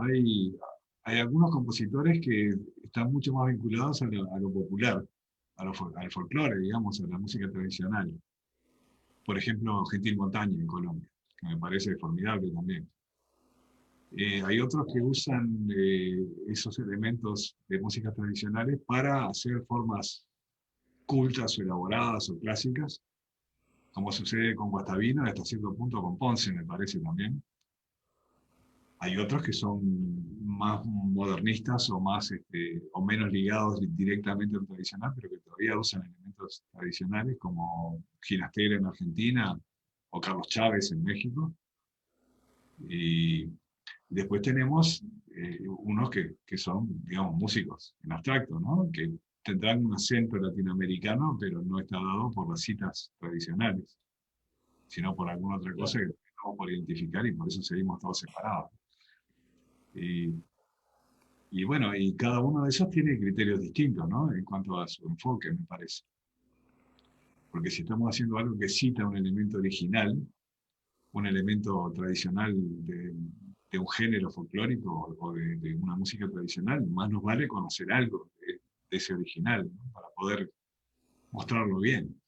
hay algunos compositores que están mucho más vinculados a lo popular, al folclore, digamos, a la música tradicional. Por ejemplo, Gentil Montaña en Colombia, que me parece formidable también. Hay otros que usan esos elementos de músicas tradicionales para hacer formas cultas o elaboradas o clásicas, como sucede con Guastavino y hasta cierto punto con Ponce, me parece también. Hay otros que son más modernistas o, más, o menos ligados directamente al tradicional, pero que todavía usan elementos tradicionales, como Ginastera en Argentina o Carlos Chávez en México. Y después tenemos unos que son, digamos, músicos en abstracto, ¿no? Que tendrán un acento latinoamericano, pero no está dado por las citas tradicionales, sino por alguna otra cosa que estamos por identificar y por eso seguimos todos separados. Y, y bueno, y cada uno de esos tiene criterios distintos, ¿no? En cuanto a su enfoque, me parece. Porque si estamos haciendo algo que cita un elemento original, un elemento tradicional de un género folclórico o de una música tradicional, más nos vale conocer algo de ese original, ¿no? Para poder mostrarlo bien.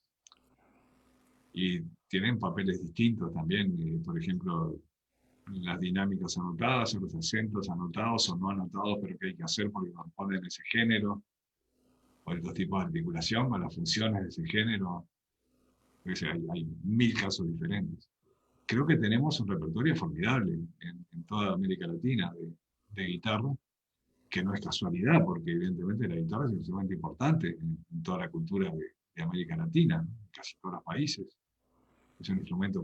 Y tienen papeles distintos también, por ejemplo, las dinámicas anotadas, o los acentos anotados o no anotados, pero que hay que hacer porque corresponden a ese género, o estos tipos de articulación, o las funciones de ese género. O sea, hay mil casos diferentes. Creo que tenemos un repertorio formidable en toda América Latina de guitarra, que no es casualidad, porque evidentemente la guitarra es un instrumento importante en toda la cultura de América Latina, ¿no? En casi todos los países. Es un instrumento,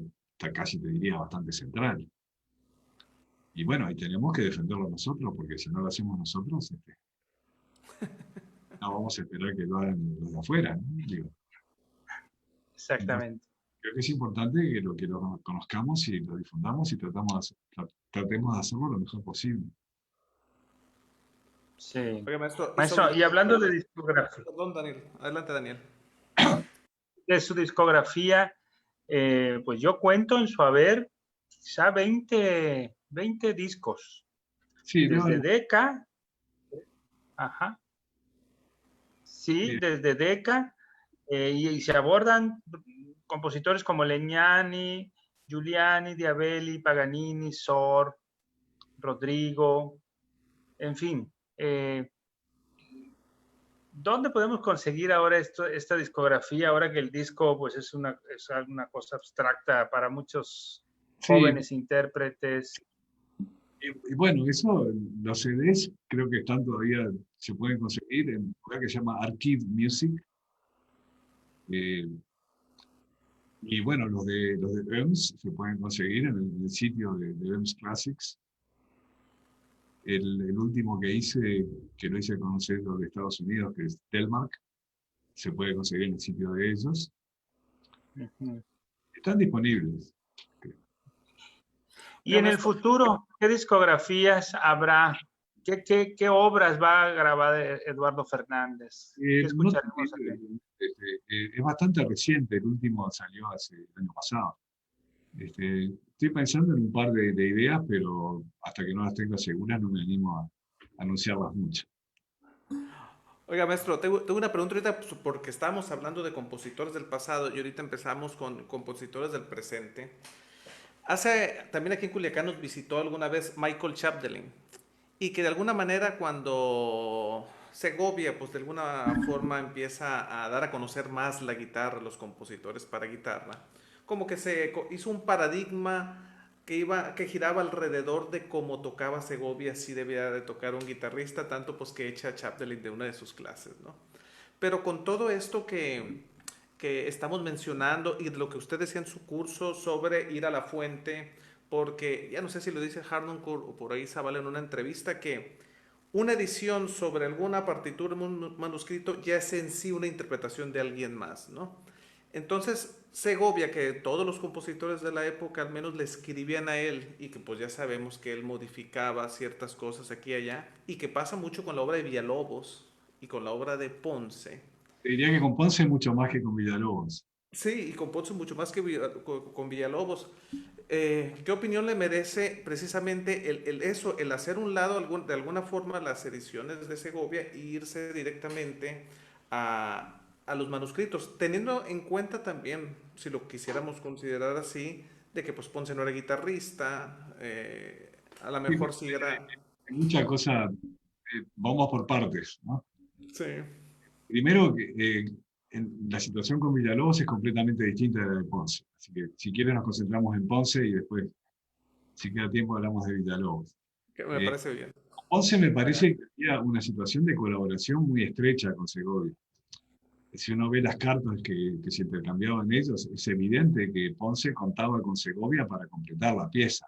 casi te diría, bastante central. Y bueno, y tenemos que defenderlo nosotros, porque si no lo hacemos nosotros, no vamos a esperar que lo hagan los de afuera, ¿no? Digo, entonces, Exactamente. creo que es importante que lo conozcamos y lo difundamos y tratemos de hacerlo lo mejor posible. Sí. Oiga, maestro, y sobre Maestro, el y hablando de repertorio, discografía, perdón, Daniel, adelante, Daniel. de su discografía, pues yo cuento en su haber quizá 20 discos, Sí, desde Decca, ajá, sí, sí, desde Decca, y se abordan compositores como Legnani, Giuliani, Diabelli, Paganini, Sor, Rodrigo, en fin. ¿Dónde podemos conseguir ahora esta discografía, ahora que el disco pues es una cosa abstracta para muchos sí, jóvenes intérpretes? y bueno, eso, los CDs creo que están todavía, se pueden conseguir en un lugar que se llama Archive Music. eh, y bueno, los de EMS se pueden conseguir en el sitio de EMS Classics. El último que hice, que lo hice con un sello de Estados Unidos, que es Telmark, se puede conseguir en el sitio de ellos. Ujú. Están disponibles. Y Oiga, en el maestro, futuro, ¿qué discografías habrá? ¿Qué obras va a grabar Eduardo Fernández? ¿Qué No escucharemos aquí? es bastante reciente, el último salió hace el año pasado. Estoy pensando en un par de ideas, pero hasta que no las tenga seguras no me animo a anunciarlas mucho. oiga, maestro, tengo una pregunta ahorita pues, porque estábamos hablando de compositores del pasado y ahorita empezamos con compositores del presente. Hace, también aquí en Culiacán nos visitó alguna vez Michael Chapdelaine y que de alguna manera cuando Segovia pues de alguna forma empieza a dar a conocer más la guitarra, los compositores para guitarra, como que hizo un paradigma que giraba alrededor de cómo tocaba Segovia, si debía de tocar un guitarrista, tanto pues que echa a Chapdelaine de una de sus clases, ¿no? Pero con todo esto que estamos mencionando y de lo que usted decía en su curso sobre ir a la fuente, porque ya no sé si lo dice Harnoncourt o por ahí Zavala en una entrevista, que una edición sobre alguna partitura, un manuscrito, ya es en sí una interpretación de alguien más, ¿no? Entonces, Segovia, que todos los compositores de la época al menos le escribían a él, y que pues ya sabemos que él modificaba ciertas cosas aquí y allá, y que pasa mucho con la obra de Villalobos y con la obra de Ponce. Te diría que con Ponce mucho más que con Villalobos. Sí, y con Ponce mucho más que con Villalobos. ¿Qué opinión le merece precisamente eso, el hacer un lado de alguna forma las ediciones de Segovia e irse directamente a los manuscritos, teniendo en cuenta también, si lo quisiéramos considerar así, de que pues Ponce no era guitarrista, a lo Sí, mejor sí era... hay muchas cosas, vamos por partes, ¿no? Sí, Primero, la situación con Villalobos es completamente distinta de la de Ponce. Así que si quieres nos concentramos en Ponce y después, si queda tiempo, hablamos de Villalobos. que me Eh, parece bien. Ponce me parece que había una situación de colaboración muy estrecha con Segovia. Si uno ve las cartas que se intercambiaban ellos, es evidente que Ponce contaba con Segovia para completar la pieza.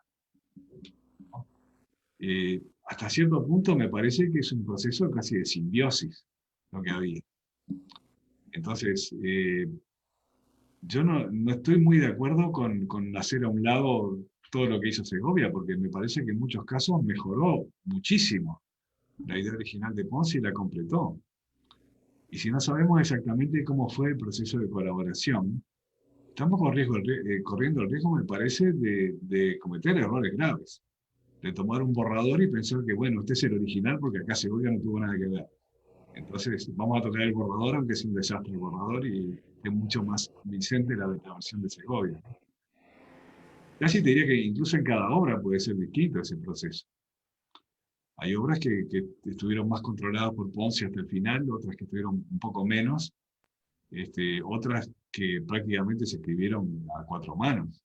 Hasta cierto punto me parece que es un proceso casi de simbiosis lo que había. Entonces, yo no estoy muy de acuerdo con hacer a un lado todo lo que hizo Segovia, porque me parece que en muchos casos mejoró muchísimo la idea original de Ponce y la completó. Y si no sabemos exactamente cómo fue el proceso de colaboración, estamos corriendo el riesgo, me parece, de cometer errores graves. De tomar un borrador y pensar que, bueno, este es el original porque acá Segovia no tuvo nada que ver. Entonces, vamos a tocar el borrador, aunque es un desastre el borrador, y es mucho más convincente la versión de Segovia. Casi te diría que incluso en cada obra puede ser distinto ese proceso. Hay obras que estuvieron más controladas por Ponce hasta el final, otras que estuvieron un poco menos, otras que prácticamente se escribieron a cuatro manos,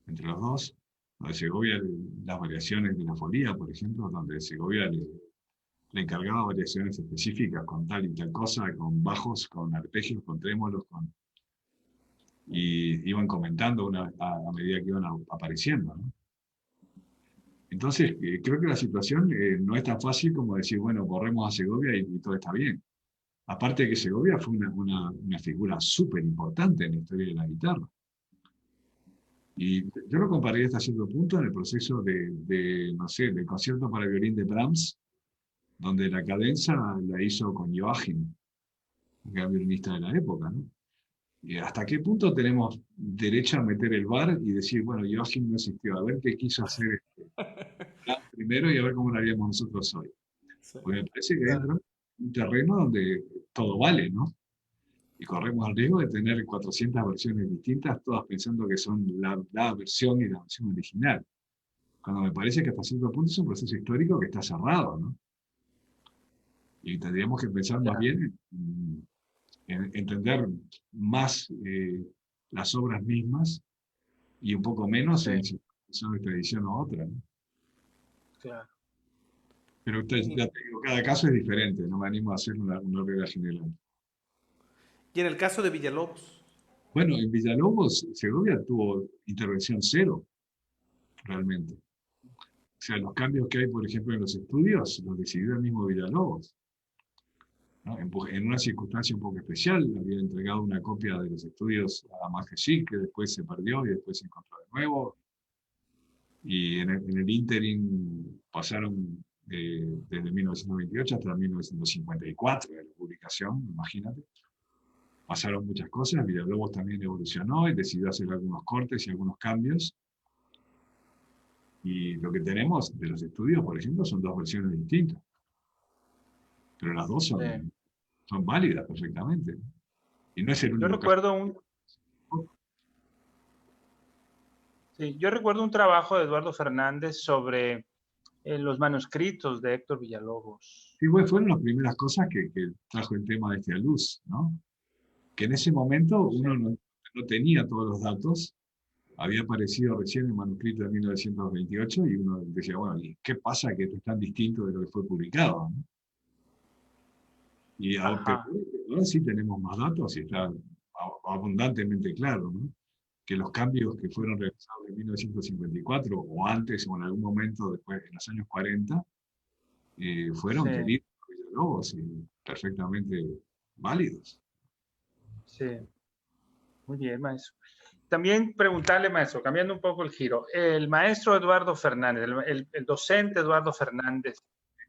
entre los dos. Donde Segovia, las variaciones de la folía, por ejemplo, donde Segovia le encargaba variaciones específicas con tal y tal cosa, con bajos, con arpegios, con trémolos, y iban comentando a medida que iban apareciendo, ¿no? Entonces, creo que la situación no es tan fácil como decir, bueno, corremos a Segovia y todo está bien. Aparte de que Segovia fue una figura súper importante en la historia de la guitarra. Y yo lo comparé hasta cierto punto en el proceso no sé, del concierto para violín de Brahms, donde la cadenza la hizo con Joachim, que era violinista de la época, ¿no? Y hasta qué punto tenemos derecho a meter el VAR y decir, bueno, Joachim no existió, a ver qué quiso hacer primero y a ver cómo lo haríamos nosotros hoy. Sí, Porque me parece que claro. entra un terreno donde todo vale, ¿no? Y corremos el riesgo de tener 400 versiones distintas, todas pensando que son la versión y la versión original. Cuando me parece que hasta cierto punto es un proceso histórico que está cerrado, ¿no? Y tendríamos que pensar más bien en entender más las obras mismas y un poco menos Sí, en si son de esta edición o otra, ¿no? claro. Pero ya te digo, cada caso es diferente, no me animo a hacer una regla general. Y en el caso de Villalobos, Bueno, en Villalobos, Segovia tuvo intervención cero, realmente. O sea, los cambios que hay, por ejemplo, en los estudios, los decidió el mismo Villalobos, ¿no? En una circunstancia un poco especial, había entregado una copia de los estudios a Majestad, que después se perdió y después se encontró de nuevo. Y en el ínterin pasaron desde 1928 hasta 1954 de la publicación, imagínate. Pasaron muchas cosas, Villalobos también evolucionó y decidió hacer algunos cortes y algunos cambios. Y lo que tenemos de los estudios, por ejemplo, son dos versiones distintas. Pero las dos Sí. son válidas perfectamente. Y no es el Yo único caso. recuerdo un, sí, yo recuerdo un trabajo de Eduardo Fernández sobre los manuscritos de Héctor Villalobos. Sí, bueno, fueron las primeras cosas que trajo el tema de a luz, ¿no? Que en ese momento Sí, uno no tenía todos los datos había aparecido recién el manuscrito de 1928 y uno decía, bueno, ¿y qué pasa que esto es tan distinto de lo que fue publicado, ¿no? Y Ajá. ahora sí tenemos más datos y está abundantemente claro, ¿no? Que los cambios que fueron realizados en 1954 o antes o en algún momento después, en los años 40, Sí, fueron queridos por Villalobos y perfectamente válidos. sí. Muy bien, maestro. También preguntarle, maestro, cambiando un poco el giro, el maestro Eduardo Fernández, el docente Eduardo Fernández.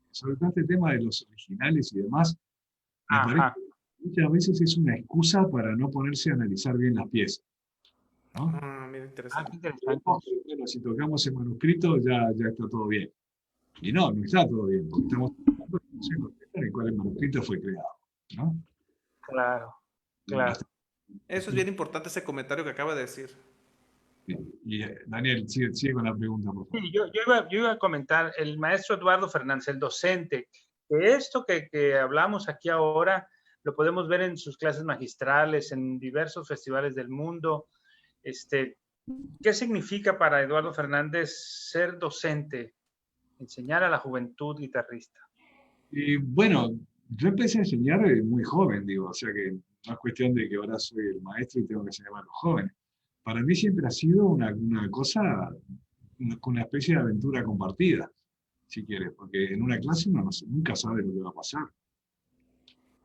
Sobre todo este tema de los originales y demás, me parece Ajá. que muchas veces es una excusa para no ponerse a analizar bien las piezas, ¿no? Ah, mira, Ah, qué interesante. interesante. Bueno, si tocamos el manuscrito ya está todo bien. Y no está todo bien, porque estamos tratando de conocer el contexto en el cual el manuscrito fue creado, ¿no? Claro, Y claro. hasta- Eso es bien importante, ese comentario que acaba de decir. Daniel, sigue con la pregunta, por favor. Sí, yo iba a comentar, el maestro Eduardo Fernández, el docente, que esto que hablamos aquí ahora lo podemos ver en sus clases magistrales, en diversos festivales del mundo. ¿Qué significa para Eduardo Fernández ser docente, enseñar a la juventud guitarrista? Y bueno, yo empecé a enseñar muy joven, digo, o sea que no es cuestión de que ahora soy el maestro y tengo que enseñar a los jóvenes. Para mí siempre ha sido una cosa, una especie de aventura compartida, si quieres, porque en una clase uno nunca sabe lo que va a pasar.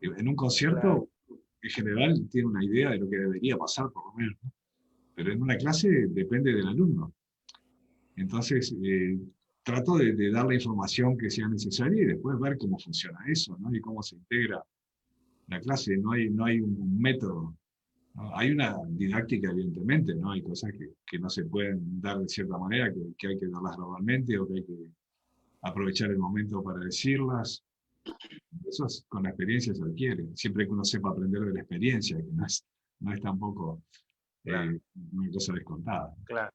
En un Claro, concierto, en general, tiene una idea de lo que debería pasar, por lo menos, ¿no? Pero en una clase depende del alumno. Entonces, trato de dar la información que sea necesaria y después ver cómo funciona eso, ¿no? Y cómo se integra la clase. No hay un método, ¿no? Hay una didáctica, evidentemente, ¿no? Hay cosas que no se pueden dar de cierta manera, que hay que darlas gradualmente o que hay que aprovechar el momento para decirlas. Eso con la experiencia se adquiere, siempre que uno sepa aprender de la experiencia, que no es tampoco claro, una cosa descontada. claro.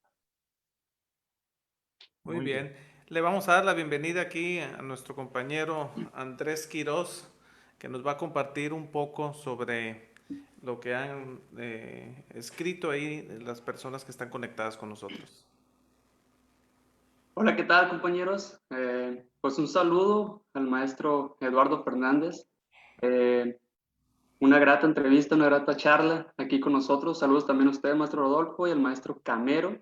Muy Muy bien. bien. Le vamos a dar la bienvenida aquí a nuestro compañero Andrés Quirós, que nos va a compartir un poco sobre lo que han escrito ahí las personas que están conectadas con nosotros. Hola, ¿qué tal, compañeros? Pues un saludo al maestro Eduardo Fernández. Eh, una grata entrevista, una grata charla aquí con nosotros. Saludos también a usted, maestro Rodolfo, y al maestro Camero.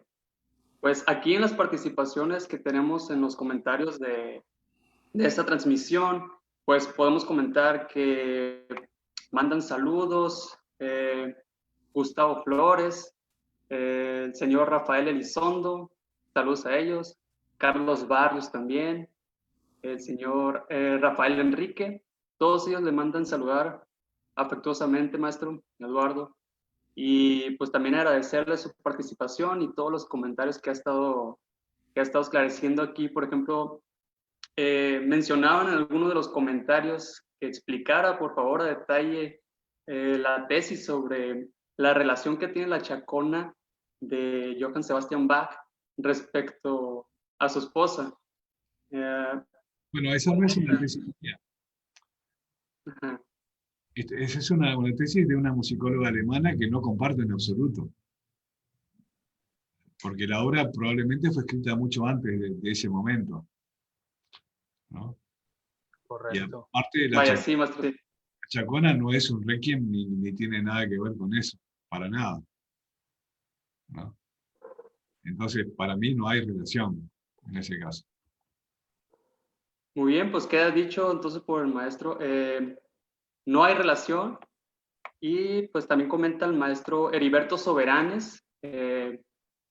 Pues aquí en las participaciones que tenemos en los comentarios de esta transmisión, pues podemos comentar que mandan saludos, Gustavo Flores, el señor Rafael Elizondo, saludos a ellos, Carlos Barrios también, el señor Rafael Enrique, todos ellos le mandan saludar afectuosamente, maestro Eduardo, y pues también agradecerle su participación y todos los comentarios que ha estado esclareciendo aquí. Por ejemplo, mencionaban en alguno de los comentarios que explicara, por favor, a detalle la tesis sobre la relación que tiene la chacona de Johann Sebastian Bach respecto a su esposa. Bueno, esa no es una tesis mía. Ajá. Esa es una tesis de una musicóloga alemana que no comparto en absoluto, porque la obra probablemente fue escrita mucho antes de ese momento, ¿no? Y Correcto. aparte, Vaya, sí, maestro. Sí. la chacona no es un requiem ni tiene nada que ver con eso, para nada, ¿no? Entonces, para mí no hay relación en ese caso. Muy bien, pues queda dicho entonces por el maestro. No hay relación. Y pues también comenta el maestro Heriberto Soberanes,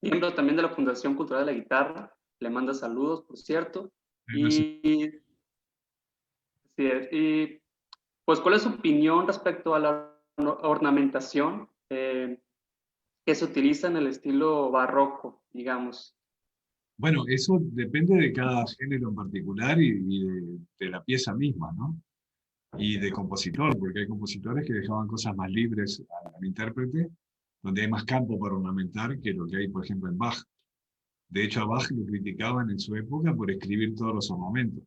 miembro también de la Fundación Cultural de la Guitarra. Le manda saludos, por cierto. Y, y pues, ¿cuál es su opinión respecto a la ornamentación que se utiliza en el estilo barroco, digamos? Bueno, eso depende de cada género en particular y de la pieza misma, ¿no? Y de compositor, porque hay compositores que dejaban cosas más libres al intérprete, donde hay más campo para ornamentar que lo que hay, por ejemplo, en Bach. De hecho, a Bach lo criticaban en su época por escribir todos los ornamentos.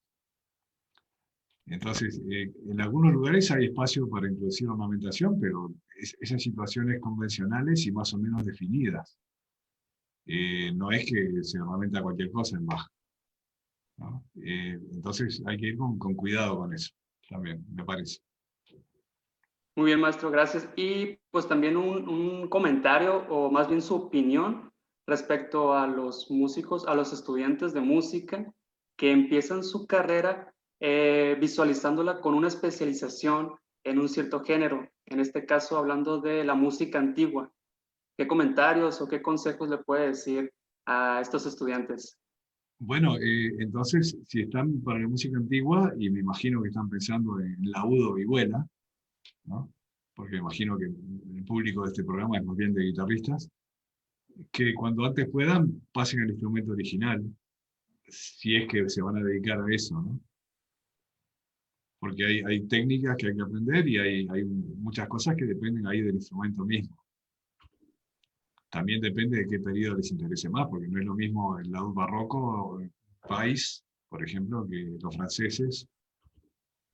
Entonces, en algunos lugares hay espacio para introducir ornamentación, pero esas situaciones convencionales y más o menos definidas. No es que se ornamenta cualquier cosa en Bach, ¿no? Entonces hay que ir con cuidado con eso, también, me parece. Muy bien, maestro, gracias. Y pues también un comentario o más bien su opinión respecto a los músicos, a los estudiantes de música que empiezan su carrera visualizándola con una especialización en un cierto género, en este caso hablando de la música antigua. ¿Qué comentarios o qué consejos le puede decir a estos estudiantes? Bueno, entonces, si están para la música antigua, y me imagino que están pensando en Laúd o Vihuela, ¿no? Porque me imagino que el público de este programa es más bien de guitarristas, que cuando antes puedan pasen al instrumento original, si es que se van a dedicar a eso, ¿no? Porque hay técnicas que hay que aprender y hay muchas cosas que dependen ahí del instrumento mismo. También depende de qué periodo les interese más, porque no es lo mismo el laúd barroco, el país, por ejemplo, que los franceses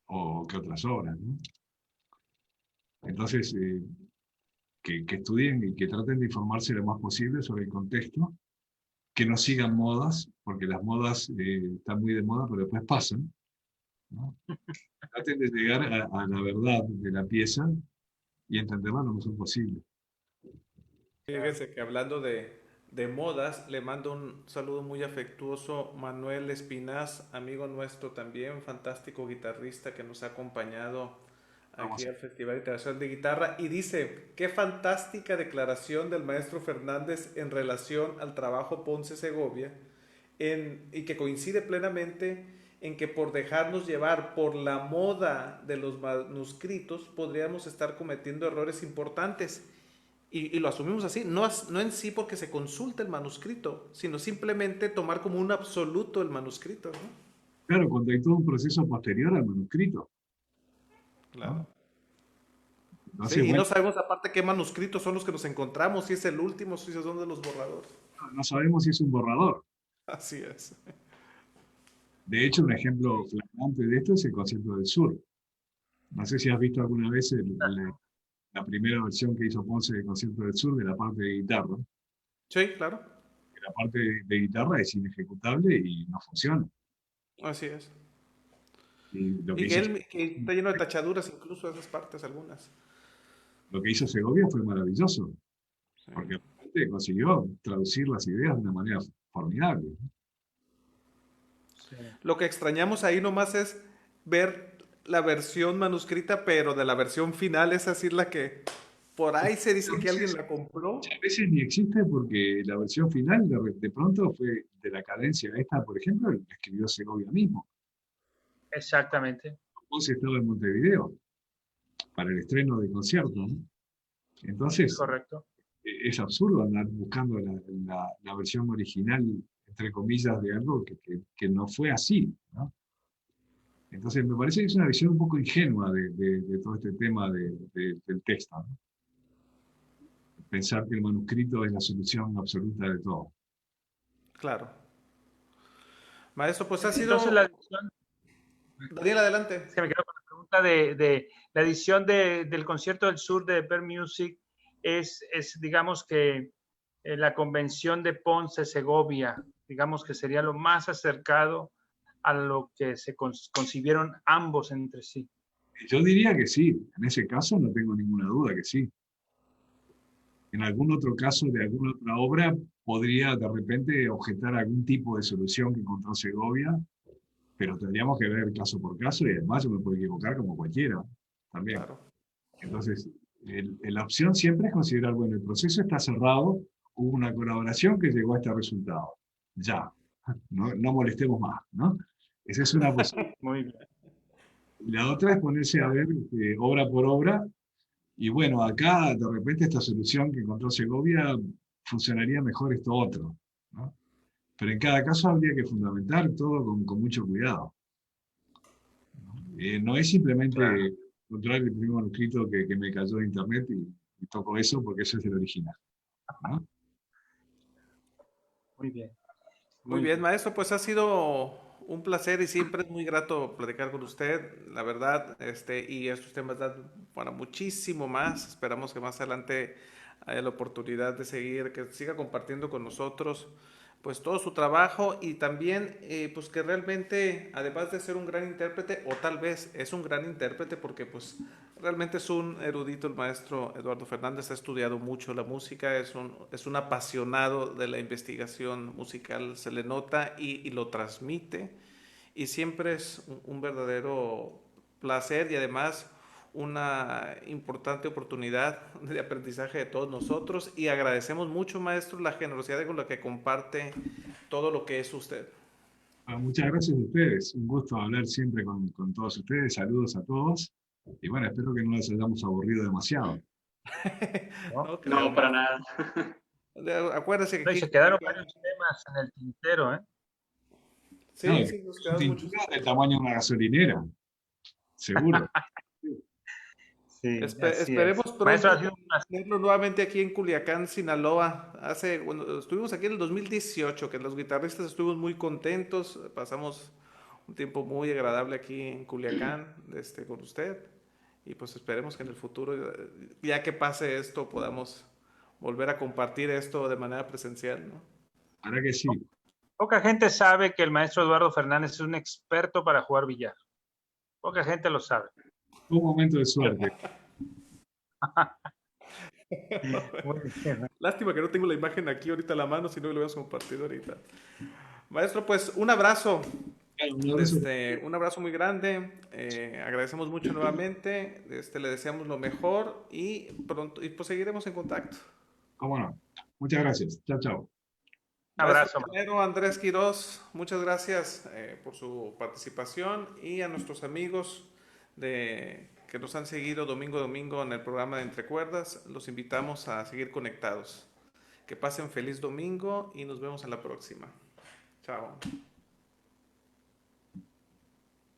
o que otras obras, ¿no? Entonces, que estudien y que traten de informarse lo más posible sobre el contexto, que no sigan modas, porque las modas están muy de moda, pero después pasan, ¿no? Traten de llegar a la verdad de la pieza y entenderla lo mejor posible. Fíjese que hablando de modas, le mando un saludo muy afectuoso Manuel Espinaz, amigo nuestro también, fantástico guitarrista que nos ha acompañado aquí al Festival Internacional de Guitarra y dice, qué fantástica declaración del maestro Fernández en relación al trabajo Ponce Segovia y que coincide plenamente en que por dejarnos llevar por la moda de los manuscritos podríamos estar cometiendo errores importantes. Y lo asumimos así, no en sí porque se consulta el manuscrito, sino simplemente tomar como un absoluto el manuscrito, ¿no? Claro, cuando hay todo un proceso posterior al manuscrito, Claro. ¿no? Entonces, Sí, y bueno, no sabemos aparte qué manuscritos son los que nos encontramos, si es el último, si son de los borradores. no sabemos si es un borrador. Así es. De hecho, un ejemplo flagrante de esto es el Concierto del Sur. No sé si has visto alguna vez la primera versión que hizo Ponce del Concierto del Sur de la parte de guitarra. Sí, claro. Que la parte de guitarra es inejecutable y no funciona. Así es. Y Y que está lleno de tachaduras incluso esas partes algunas. lo que hizo Segovia fue maravilloso, Sí. porque aparte consiguió traducir las ideas de una manera formidable. Sí. Lo que extrañamos ahí nomás es ver la versión manuscrita, pero de la versión final, es así la que por ahí se dice que alguien la compró. A veces ni existe porque la versión final de pronto fue de la cadencia esta, por ejemplo, la escribió Segovia mismo. Exactamente. Ponce estaba en Montevideo para el estreno del concierto, ¿no? Entonces, Correcto. es absurdo andar buscando la versión original, entre comillas, de algo que no fue así, ¿no? Entonces, me parece que es una visión un poco ingenua de todo este tema del texto, ¿no? Pensar que el manuscrito es la solución absoluta de todo. Claro. Maestro, pues ha Entonces la sido... edición, Daniel, adelante. se me quedó con la pregunta de la edición del Concierto del Sur de Bear Music es digamos que la convención de Ponce Segovia, digamos que sería lo más acercado a lo que se concibieron ambos entre sí. Yo diría que sí, en ese caso no tengo ninguna duda que sí. En algún otro caso de alguna otra obra podría de repente objetar algún tipo de solución que encontró Segovia, pero tendríamos que ver caso por caso y además yo me puedo equivocar como cualquiera también. Claro. Entonces, la opción siempre es considerar, bueno, el proceso está cerrado, hubo una colaboración que llegó a este resultado. Ya, no molestemos más, ¿no? Esa es una posibilidad. Muy bien. La otra es ponerse a ver obra por obra, y bueno, acá de repente esta solución que encontró Segovia funcionaría mejor esto otro, ¿no? Pero en cada caso habría que fundamentar todo con mucho cuidado, ¿no? No es simplemente Claro. encontrar el primer manuscrito que me cayó de internet y toco eso porque eso es el original, ¿no? Muy bien. Muy bien, maestro, pues ha sido un placer y siempre es muy grato platicar con usted, la verdad, y estos temas dan para muchísimo más. Esperamos que más adelante haya la oportunidad de seguir, que siga compartiendo con nosotros pues todo su trabajo y también pues que realmente además de ser un gran intérprete o tal vez es un gran intérprete porque pues realmente es un erudito el maestro Eduardo Fernández, ha estudiado mucho la música, es un apasionado de la investigación musical, se le nota y lo transmite y siempre es un verdadero placer y además una importante oportunidad de aprendizaje de todos nosotros y agradecemos mucho, maestro, la generosidad con la que comparte todo lo que es usted. Bueno, muchas gracias a ustedes. Un gusto hablar siempre con todos ustedes. Saludos a todos. Y bueno, espero que no les hayamos aburrido demasiado. ¿no? No, No, para nada. acuérdese que No, y aquí... se quedaron varios temas en el tintero, ¿eh? No, Sí, sí, nos un quedan muchos. tintero del tamaño de una gasolinera, seguro. Sí, así Esperemos es. pronto Maestro, ha sido un placer. tenerlo nuevamente aquí en Culiacán, Sinaloa. Bueno, estuvimos aquí en el 2018, que los guitarristas estuvimos muy contentos, pasamos un tiempo muy agradable aquí en Culiacán, con usted. Y pues esperemos que en el futuro, ya que pase esto, podamos volver a compartir esto de manera presencial, ¿no? Ahora que sí. Poca gente sabe que el maestro Eduardo Fernández es un experto para jugar billar. Poca gente lo sabe. Un momento de suerte. Muy bien, ¿eh? Lástima que no tengo la imagen aquí ahorita a la mano, si no lo voy a compartir ahorita. Maestro, pues un abrazo. Un abrazo. Un abrazo muy grande, agradecemos mucho nuevamente, le deseamos lo mejor y pronto y pues seguiremos en contacto. ¿Cómo no? Muchas gracias. Chao, chao. Un Maestro abrazo. Pionero Andrés Quirós, muchas gracias por su participación y a nuestros amigos que nos han seguido domingo a domingo en el programa de Entre Cuerdas, los invitamos a seguir conectados. Que pasen feliz domingo y nos vemos en la próxima. Chao.